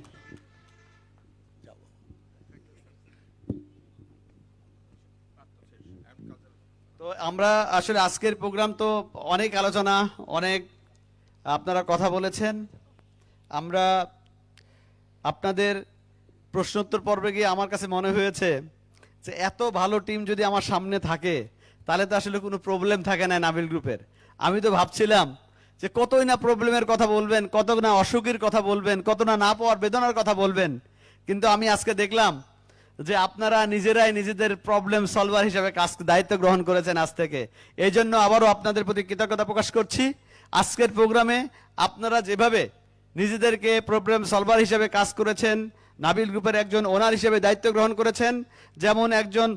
তো আমরা আসলে আজকের প্রোগ্রাম তো অনেক আলোচনা, অনেক আপনারা কথা বলেছেন। আমরা আপনাদের প্রশ্নোত্তর পর্বে গিয়ে আমার কাছে মনে হয়েছে যে এত ভালো টিম যদি আমার সামনে থাকে তাহলে তো আসলে কোনো প্রবলেম থাকে না নাবিল গ্রুপের। আমি তো ভাবছিলাম যে কতই না প্রবলেমের কথা বলবেন, কত না অসুখের কথা বলবেন, কত না না পাওয়ার বেদনার কথা বলবেন, কিন্তু আমি আজকে দেখলাম যে আপনারা নিজেরাই নিজেদের প্রবলেম সলভার হিসেবে দায়িত্ব গ্রহণ করেছেন আজ থেকে। এই জন্য আবারও আপনাদের প্রতি কৃতজ্ঞতা প্রকাশ করছি। আজকের প্রোগ্রামে আপনারা যেভাবে নিজেদেরকে প্রবলেম সলভার হিসেবে কাজ করেছেন, নাবিল গ্রুপের একজন ওনার হিসেবে দায়িত্ব গ্রহণ করেছেন, যেমন একজন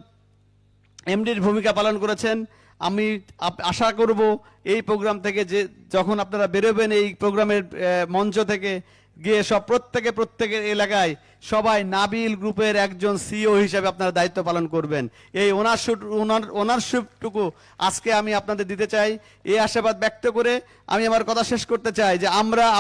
এমডির ভূমিকা পালন করেছেন, আমি আশা করব এই প্রোগ্রাম থেকে যে যখন আপনারা বেরোবেন এই প্রোগ্রামের মঞ্চ থেকে গিয়ে প্রত্যেকের এলাকায় সবাই নাবিল গ্রুপের একজন সিও হিসেবে আপনারা দায়িত্ব পালন করবেন। এই ওনারশিপটুকু আজকে আমি আপনাদের দিতে চাই। এই আশাবাদ ব্যক্ত করে আমি আমার কথা শেষ করতে চাই যে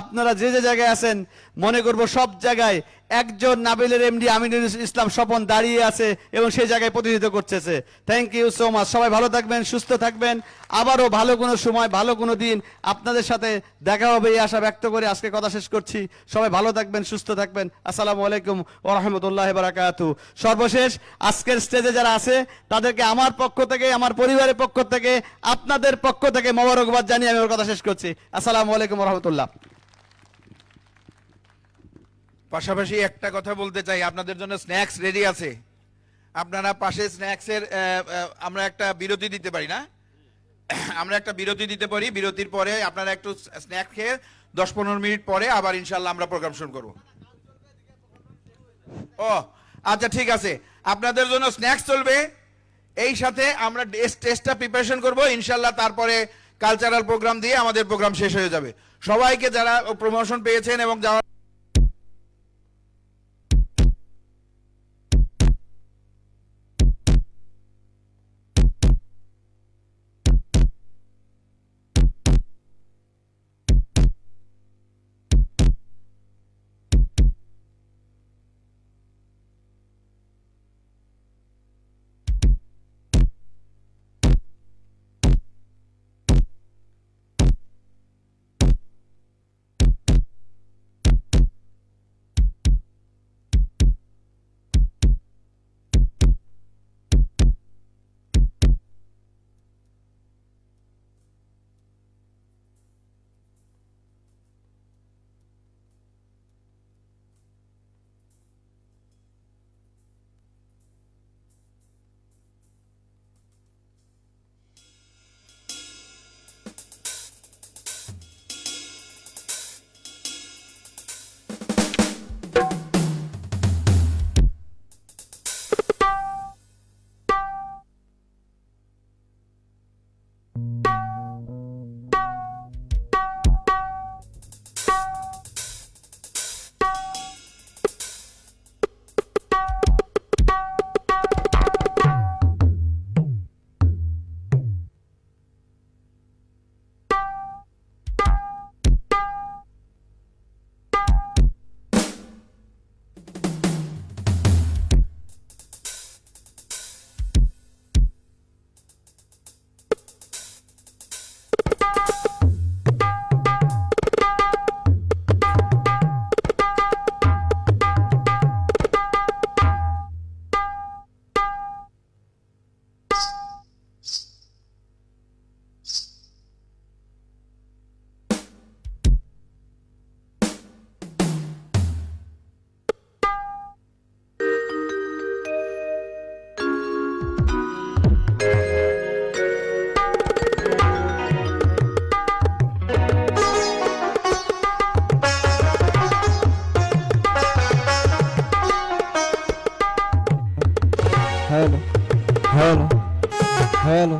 আপনারা যে যে জায়গায় আছেন, মনে করব সব জায়গায় একজন নাবিলের এমডি আমিনুল ইসলাম স্বপন দাঁড়িয়ে আছে এবং সেই জায়গায় প্রতিনিধিত্ব করতেছে। Thank you so much. সবাই ভালো থাকবেন, সুস্থ থাকবেন। আবারও ভালো কোনো সময়, ভালো কোনো দিন আপনাদের সাথে দেখা হবে এই আশা ব্যক্ত করে আজকে কথা শেষ করছি। সবাই ভালো থাকবেন, সুস্থ থাকবেন। আসসালামু আলাইকুম ওয়া রাহমাতুল্লাহি ওয়া বারাকাতুহু। সর্বশেষ আজকের স্টেজে যারা আছে তাদেরকে আমার পক্ষ থেকে, আমার পরিবারের পক্ষ থেকে, আপনাদের পক্ষ থেকে মোবারকবাদ জানিয়ে আমি আমার কথা শেষ করছি। আসসালামু আলাইকুম ওয়া রাহমাতুল্লাহ। পাশাপাশি একটা কথা বলতে চাই, আপনাদের জন্য স্ন্যাক্স রেডি আছে। আপনারা পাশে স্ন্যাক্সের আমরা একটা বিরতি দিতে পারি না? আমরা একটা বিরতি দিতে পারি। বিরতির পরে আপনারা একটু স্ন্যাক্স খেয়ে 10-15 মিনিট পরে আবার ইনশাল্লাহ আমরা প্রোগ্রাম শুরু করব। ও আচ্ছা, ঠিক আছে, আপনাদের জন্য স্ন্যাক্স চলবে। এই সাথে আমরা টেস্টটা প্রিপারেশন করব ইনশাল্লাহ। তারপরে কালচারাল প্রোগ্রাম দিয়ে আমাদের প্রোগ্রাম শেষ হয়ে যাবে। সবাইকে যারা প্রমোশন পেয়েছেন এবং যারা হ্যালো হ্যালো হ্যালো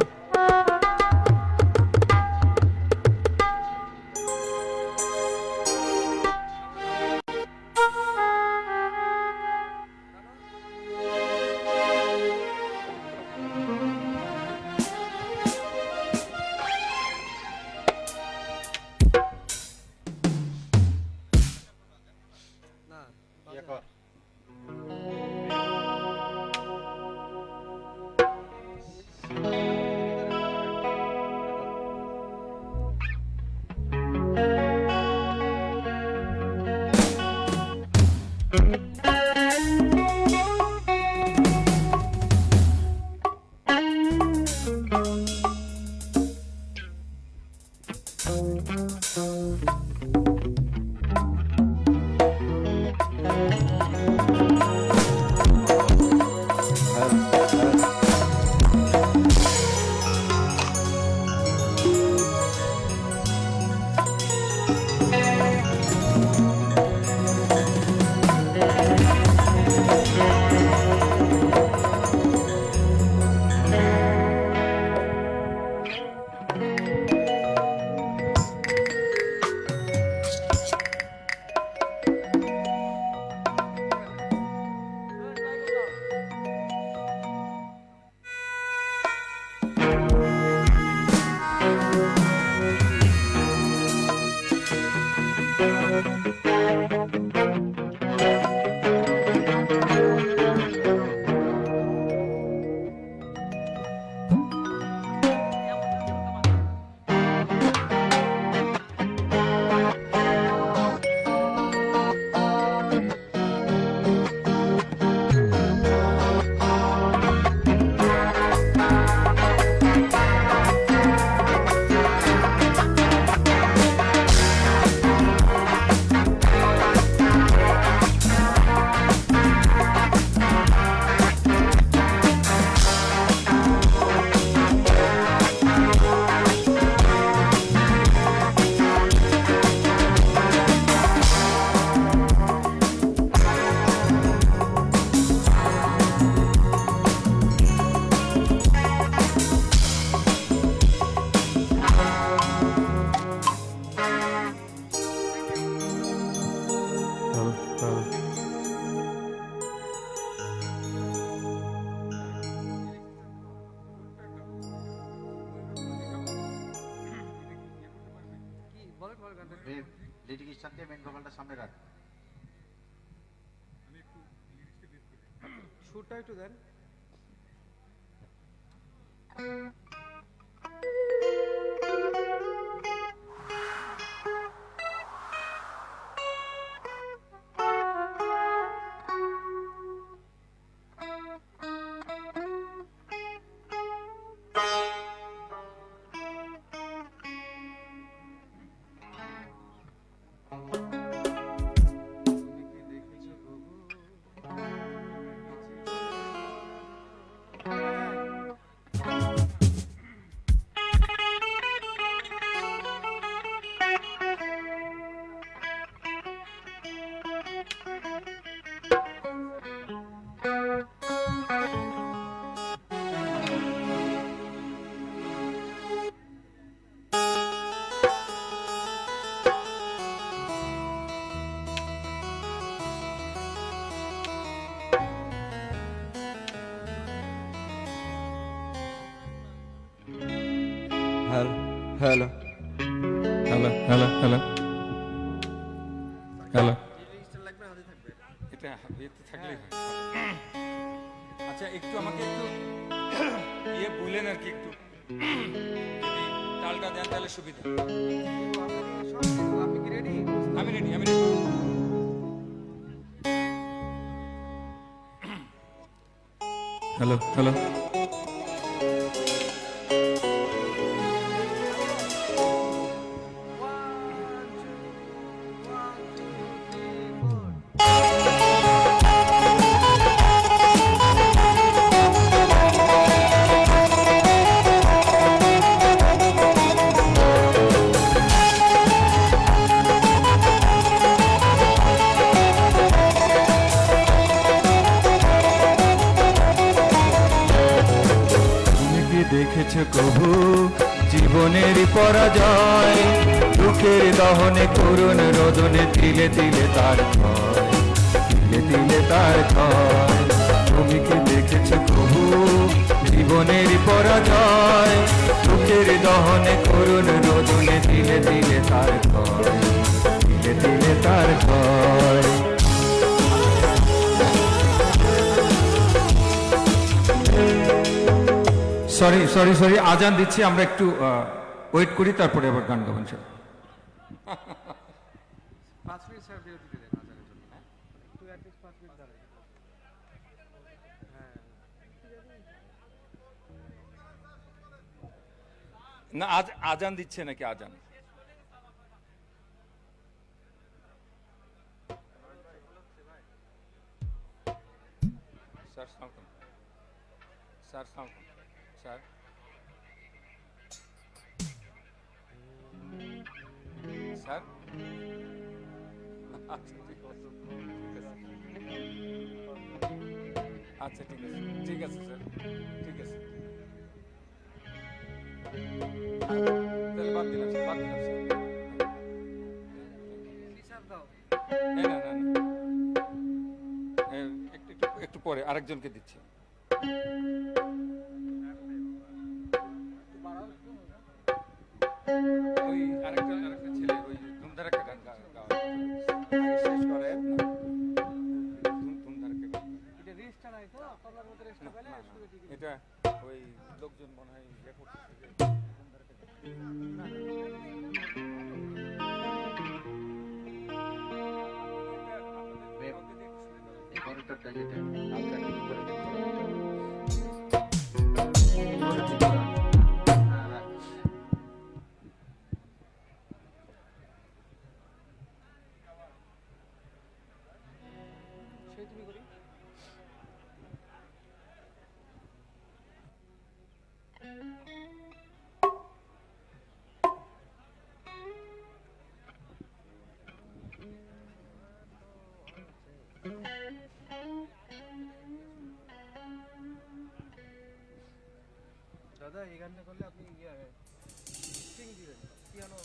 লিটিগেশনকে মেন ভোকালটা সামনে রাখ। সুরটা একটু দেন। Hello hello hello hello hello hello. এটা ইয়েতে থাকলেই হয়। আচ্ছা একটু আমাকে একটু ইয়ে বললেন আর কি, একটু যদি তালটা দেন তাহলে সুবিধা। আপনি কি রেডি? আমি রেডি, আমি রেডি। Hello hello. দেখেছো কবু জীবনের পরাজয়, দুঃখের দহনে করুণ রোদনে তিলে তিলে তার ক্ষয়, তিলে তিলে তার ক্ষয়। তুমি কি দেখেছো কবু জীবনের পরাজয়, দুঃখের দহনে করুণ রোদনে তিলে তিলে তার ক্ষয়, তিলে তিলে তার ক্ষয়। সরি সরি সরি, আজান দিচ্ছি, আমরা একটু ওয়েট করি, তারপরে আবার গান গাবেন স্যার। 5 মিনিট স্যার বিরতি দেন আজানের জন্য। একটু অ্যাট লিস্ট 5 মিনিট দাঁড়ান। না আজান দিচ্ছে নাকি? আজান স্যার সালাম, স্যার সালাম, স্যার স্যার আচ্ছা ঠিক আছে, ঠিক আছে স্যার, ঠিক আছে তাহলে বাদ দিলাম স্যার, বাদ দিলাম স্যার। কি স্যার দাও? না না না না, একটু একটু একটু পরে আরেকজনকে দিচ্ছি। ওই আরেকটা ছেলে ওই ধুমধার একটা গান গাওয়া শেষ করে ধুমধার একটা গান। এটা ওই লোকজন মনে হয় ইয়ে করতেছে যে ধুমধার একটা দাদা এই গানটা করলে আপনি স্ট্রিং দিবেন, পিয়ানো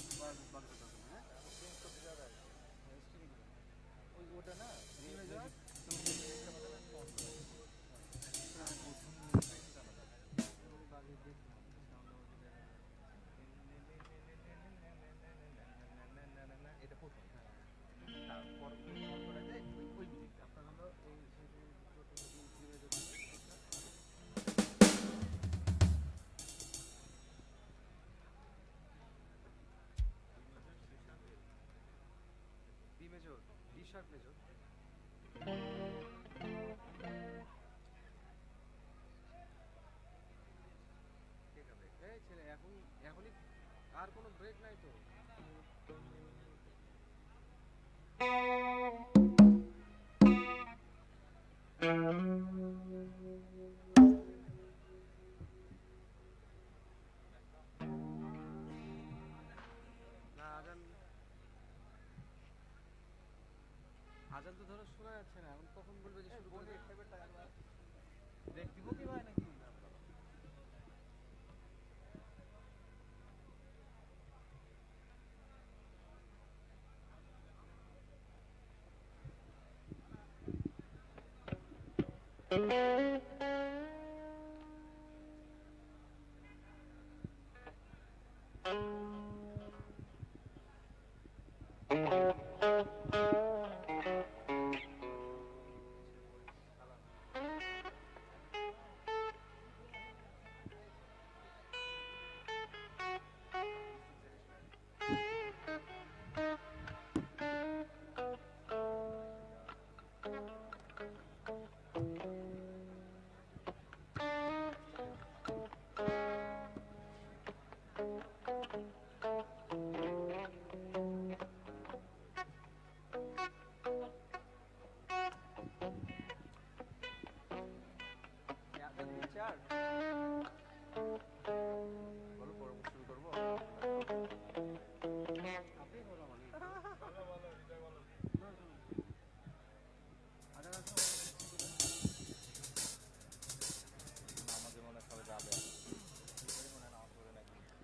বাজাতে হবে, হ্যাঁ স্ট্রিং করতে যাবে, স্ট্রিং ওই ওটা না এটা প্রথম, তারপর করা যায় ওই মিনিটটা আপনার হলো এই B major, D sharp major, ঠিক আছে। এই ছেলে এখনই আর কোনো ব্রেক নাই তো। না আজান তো ধরো শোনা যাচ্ছে না, এখন কখন বলবে যে শুরু করবে? ব্রেক দিব কি ভাই নাকি?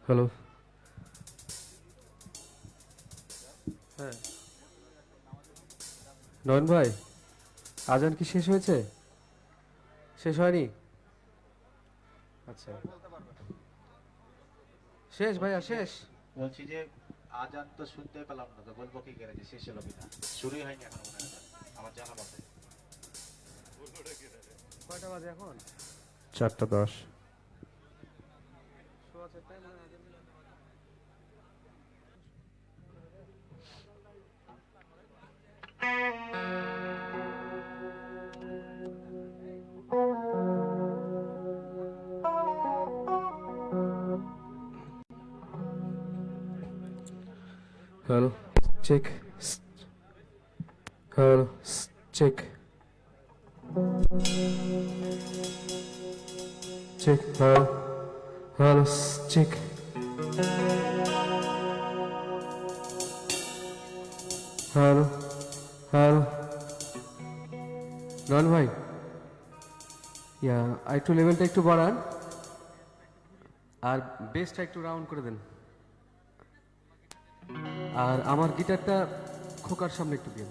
হ্যালো, হ্যাঁ নয়ন ভাই, আজান কি শেষ হয়েছে? শেষ হয়নি? আচ্ছা, শেষ ভাইয়া, শেষ। বলছি যে আজান তো শুনতে পেলাম না, তো বলবো কি করে যে শেষ হলো কিনা? শুরুই হয়নি এখন মনে হয় আমার জানা মতে। কয়টা বাজে এখন? 4:10। সোয়া 4টায় মনে হয় আজান। Hello, check. Hello, check. Check, hello, hello, check. Hello, hello, Nayan ভাই, ইয়া একটু লেভেলটা একটু বাড়ান আর বেসটা একটু রাউন্ড করে দেন, আর আমার গিটারটা খোকার সামনে একটু দিন।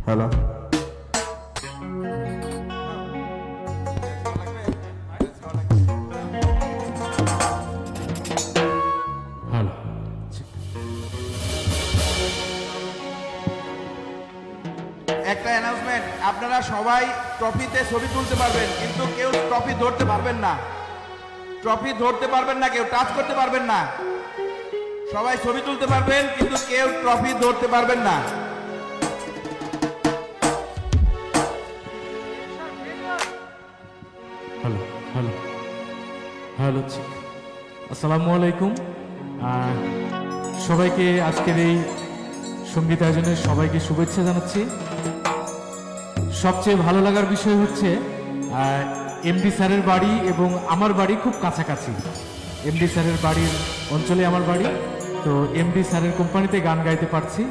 হ্যালো হ্যালো একটা অ্যানাউন্সমেন্ট, আপনারা সবাই ট্রফিতে ছবি তুলতে পারবেন, কিন্তু কেউ ট্রফি ধরতে পারবেন না। ট্রফি ধরতে পারবেন না, কেউ টাচ করতে পারবেন না। সবাই ছবি তুলতে পারবেন, কিন্তু কেউ ট্রফি ধরতে পারবেন না। হ্যালো হ্যালো হ্যালো আসসালামু আলাইকুম। সবাইকে আজকের এই সঙ্গীত আয়োজনের সবাইকে শুভেচ্ছা জানাচ্ছি। সবচেয়ে ভালো লাগার বিষয় হচ্ছে এমডি স্যারের বাড়ি এবং আমার বাড়ি খুব কাছাকাছি। এমডি স্যারের বাড়ির অঞ্চলে আমার বাড়ি, তো এমডি স্যারের কোম্পানিতে গান গাইতে পারছি,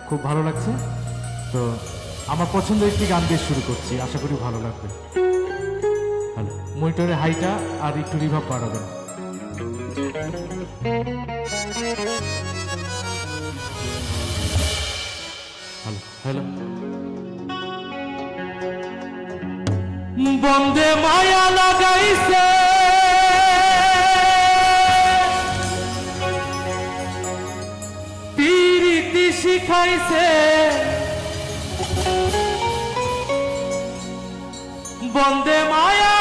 খুব ভালো লাগছে। তো আমার পছন্দের একটি গান দিয়ে শুরু করছি, আশা করি ভালো লাগবে। হ্যালো, মনিটরের হাইটা আর একটু রিভাব বাড়াবেন। হ্যালো হ্যালো বন্দে মায়া লাগাইছে পিরিতি শিখাইছে বন্দে মায়া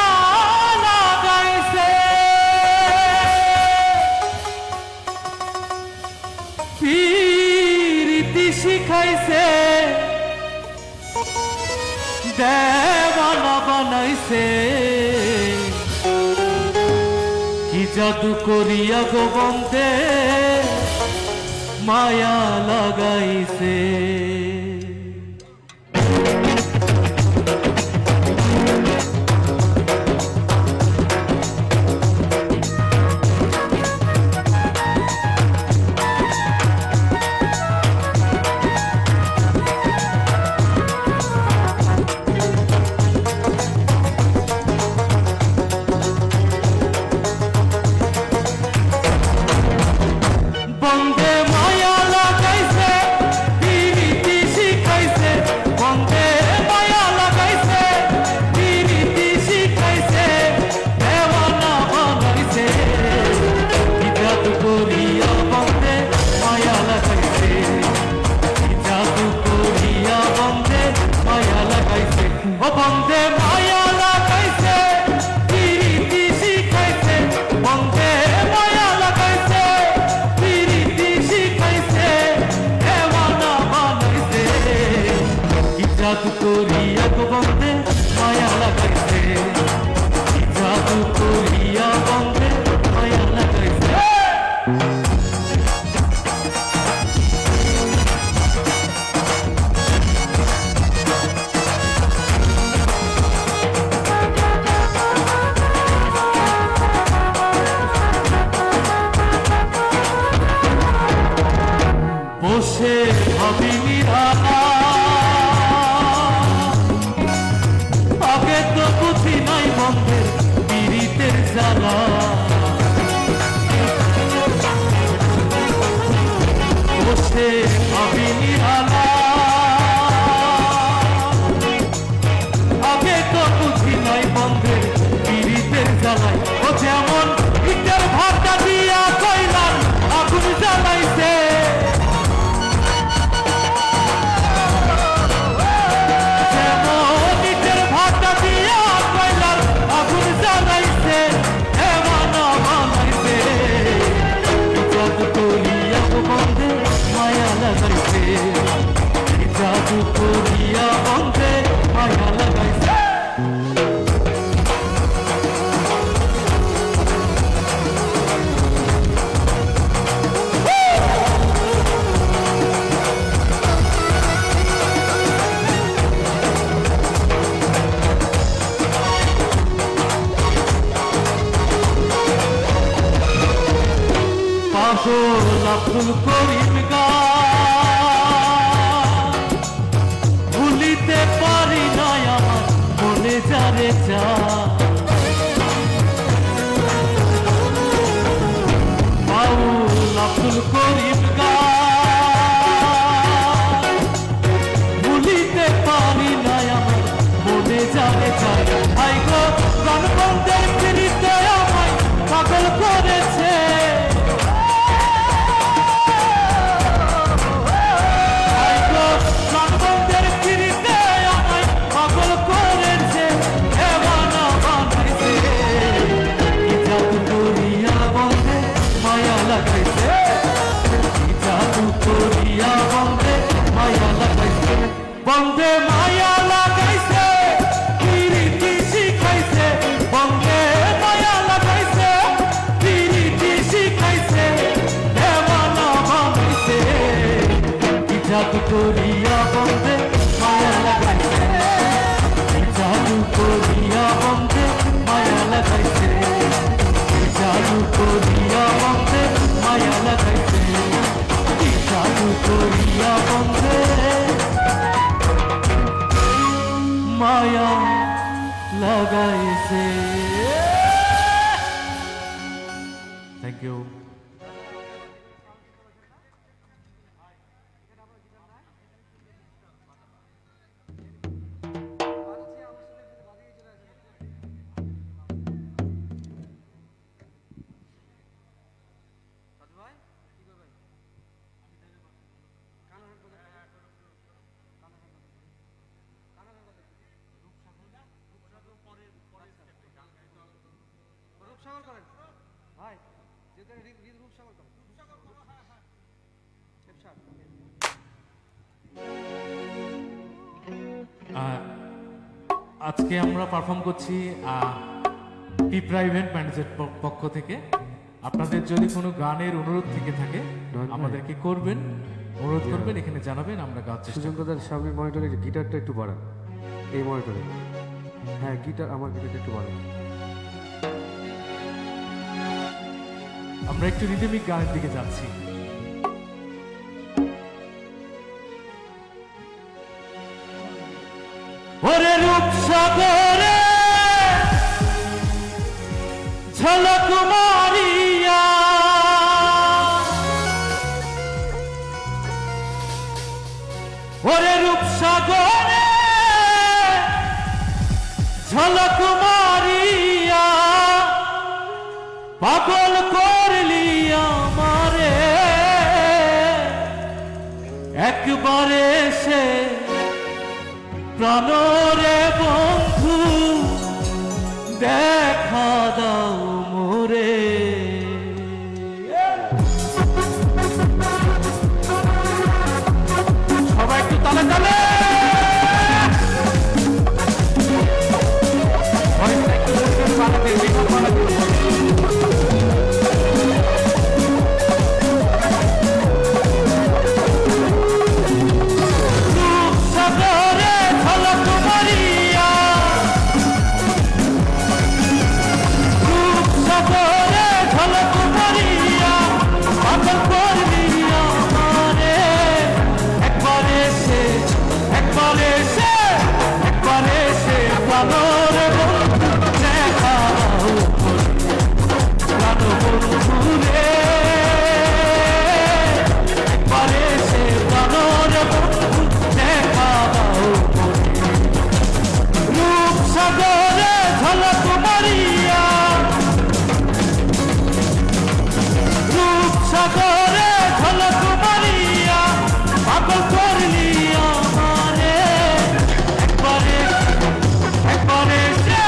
লাগাইছে পিরিতি শিখাইছে দেওয়ানা বানাইছে কি জাদু করিয়া গো বন্দে মায়া লাগাইছে। বন্দে মায়া লাগাইছে পিরিতি শিখাইছে বন্দে মায়া লাগাইছে পিরিতি শিখাইছে দেওয়ানা বানাইছে কি জাদু করিয়া বন্দে মায়া লাগাইছে কি জাদু করিয়া বন্দে মায়া লাগাইছে ও বন্দে মায়া লাগাইছে পিরিতি শিখাইছে বন্দে মায়া লাগাইছে পিরিতি শিখাইছে দেওয়ানা বানাইছে কি জাদু করিয়া গো বন্দে মায়া লাগাইছে কি জাদু করিয়া বন্দে মায়া লাগাইছে। বসে ভাবি নিরালা আগে তো বুঝি নাই বন্ধের পীড়িতের জ্বালা বসে ভাবি নিরালা আগে তো বুঝি নাই বন্ধের পীড়িতের জ্বালায় ও যেমন ইটের ভাটা দিয়া কইলাম আগুন জ্বালাইছে যেমন ইটের ভাটা দিয়া আব্দুল করিম গান ভুলিতে পারি না আমার মনে যারে বাউল আব্দুল করিম গান ভুলিতে পারি না আমার মনে যারে আই গো গণবন্ধের ফিরিতে আমায় পাগল করেছে আই গো গণবন্ধের ফিরিতে আমায় পাগল করেছে এমন বানাইছে কি জাদু করিয়া বন্ধে মায়া লাগাইছে কি জাদু করিয়া বন্ধে মায়া লাগাইছে বন্ধে মায়া লাগাইছে প্রীতি শিখাইছে বন্ধে মায়া লাগাইছে প্রীতি শিখাইছে দেওয়ানা বানাইছে কি জাদু করিয়া বন্ধে মায়া লাগাইছে কি জাদু করিয়া বন্ধে মায়া লাগাইছে কি জাদু করিয়া বন্ধে মায়া লাগাইছে কি জাদু করিয়া বন্ধে মায়া লাগাইছে থ্যাংক ইউ রূপসাগর করেন ভাই যেটা রূপসাগর করেন আজকে আমরা পারফর্ম করছি পিপরা ইভেন্ট ম্যানেজার পক্ষ থেকে আপনাদের যদি কোনো গানের অনুরোধ থেকে থাকে আমাদেরকে করবেন অনুরোধ করবেন এখানে জানাবেন আমরা গাচ্ছি সুজনদার সামনে মনিটরে গিটারটা একটু বাড়ান এই মনিটরে হ্যাঁ গিটার আমার গিটারটা একটু বাড়ান আমরা একটু রিদমিক গানের দিকে যাচ্ছি ওরে রূপসাগরে ঝলক মারিয়া ওরে রূপসাগরে ঝলক মারিয়া পাগল করলি আমারে একবারে সে প্রাণরে বন্ধু দেখা দাও মোরে সবাই একটু তালে তালে একবারে সে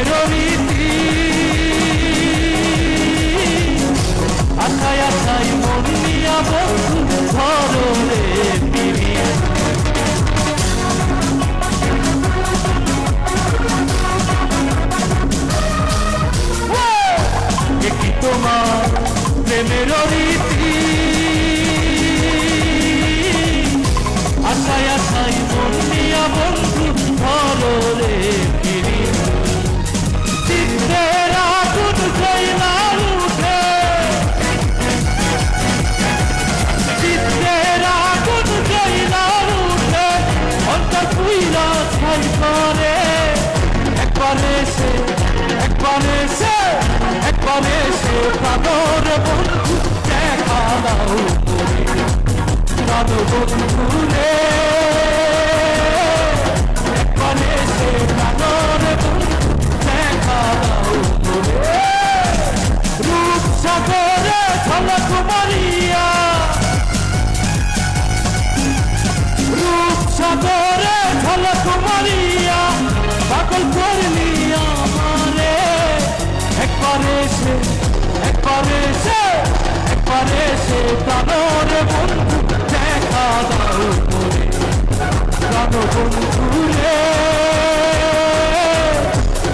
প্রেমের রীতি আশায় আশায় মন নিয়া বন্ধু ধরো রে পিড়ি কি তোমার প্রেমের রীতি আশায় আশায় মন নিয়া বন্ধু ধরো রে পিড়ি চিত্তের আগুন জ্বলা উঠে চিত্তের আগুন জ্বলা উঠে অন্তর পুইরা ছাই করে একবার এসে প্রাণর বন্ধু দেখা দাও প্রাণ বন্ধু রে একবার এসে প্রাণর বন্ধু দেখা দাও রূপ সাগরে ঝলক মারিয়া রূপ সাগরে ঝলক মারিয়া পাগল করলি আমারে একবার এসে প্রাণর বন্ধু দেখা দাও করে প্রাণ বন্ধু রে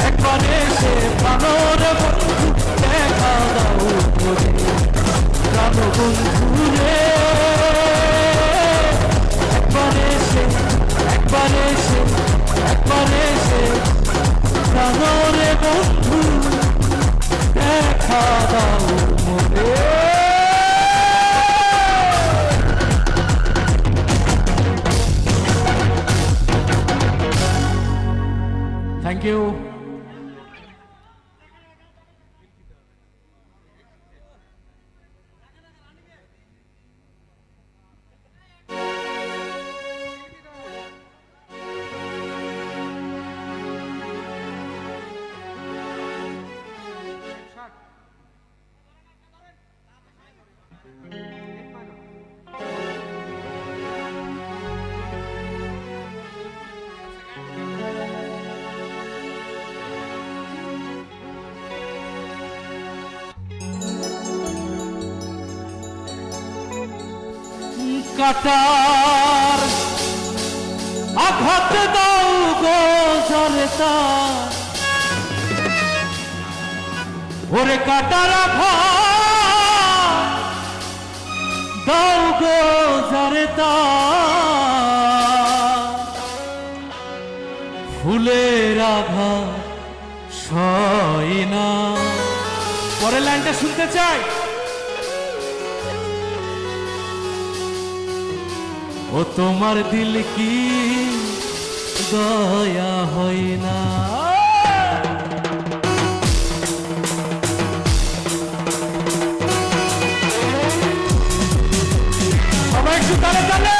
একবার এসে প্রাণর বন্ধু দেখা দাও করে প্রাণ বন্ধু রে একবার এসে প্রাণর বন্ধু দেখা দাও মনে থ্যাংক ইউ কাটার আঘাত দাও গো জলতা ওরে কাটার আঘাত দাও গো জলতা ফুলের আঘাত সয় না পরের লাইনটা শুনতে চাই ও তোমার দিল কি দয়া হয় না সবাই একটু তালে তালে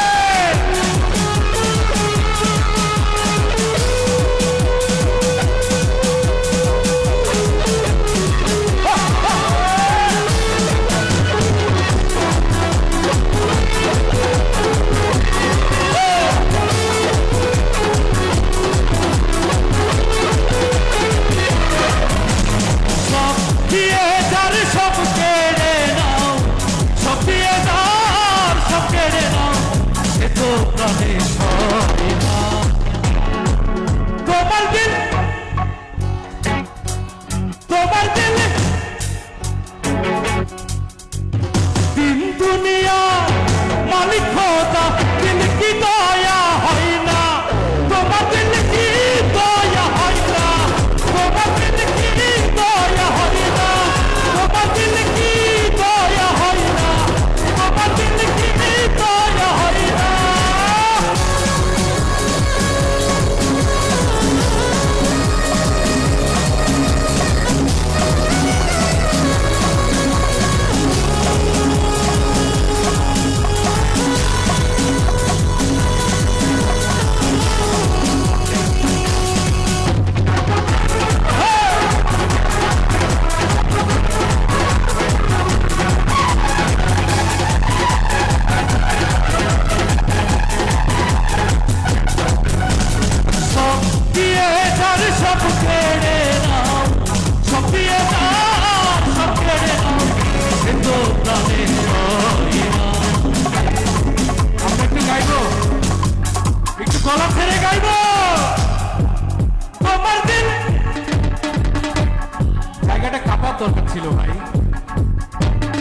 দরকার ছিল ভাই।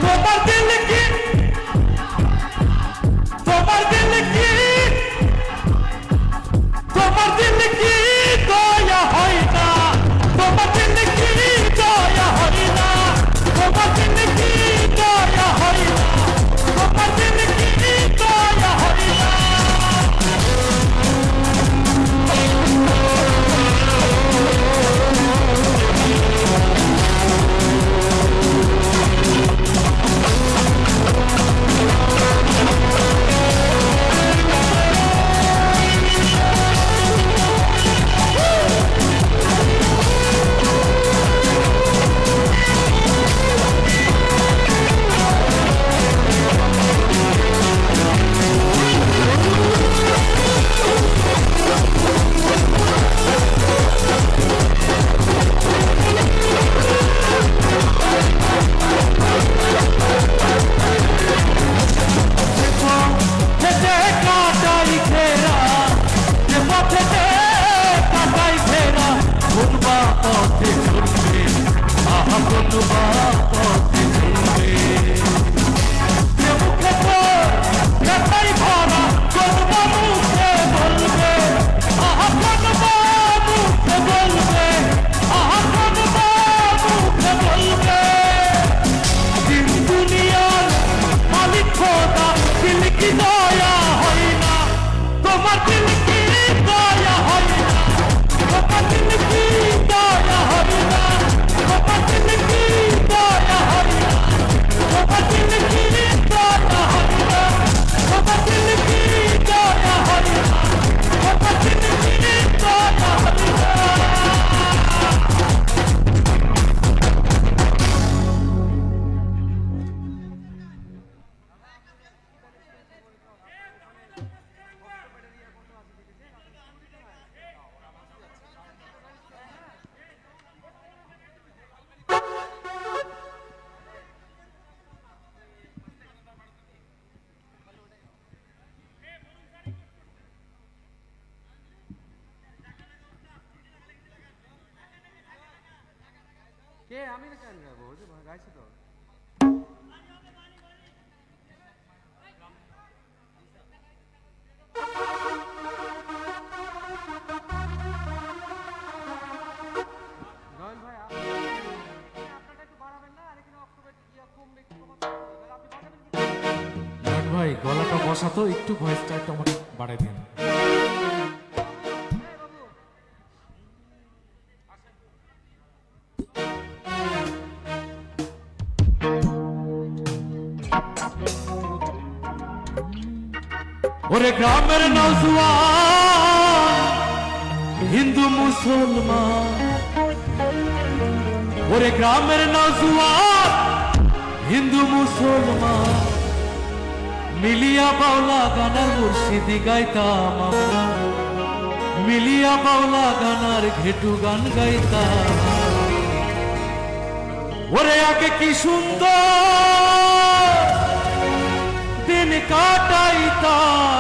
তোমার দিল কি, তোমার দিল কি, তোমার দিল কি দয়া হয় না, তোমার দিল কি দয়া হয় না, তোমার দিল কি দয়া হয় না, তোমার দিল কি দয়া হয় না। কে আমি না কেন গাবো ওই যে গাইছে তো নয়ন ভাই আপনারা একটু বাড়াবেন না আর এখানে অক্টোবর ইয়া কমবে একটু কমাতে হবে আপনি বাড়াবেন কি নয়ন ভাই গলাটা বসাতো, একটু ভয়েসটা একটু আমার বাড়াই দিন। ওরে গ্রামের নওজোয়ান হিন্দু মুসলমান, ওরে গ্রামের নওজোয়ান হিন্দু মুসলমান মিলিয়া বাউলা গানার মুর্শিদি গাইতাম আমরা, মিলিয়া বাউলা গানার ঘেটু গান গাইতাম। ওরে আগে কি সুন্দর দিন কাটাইতাম,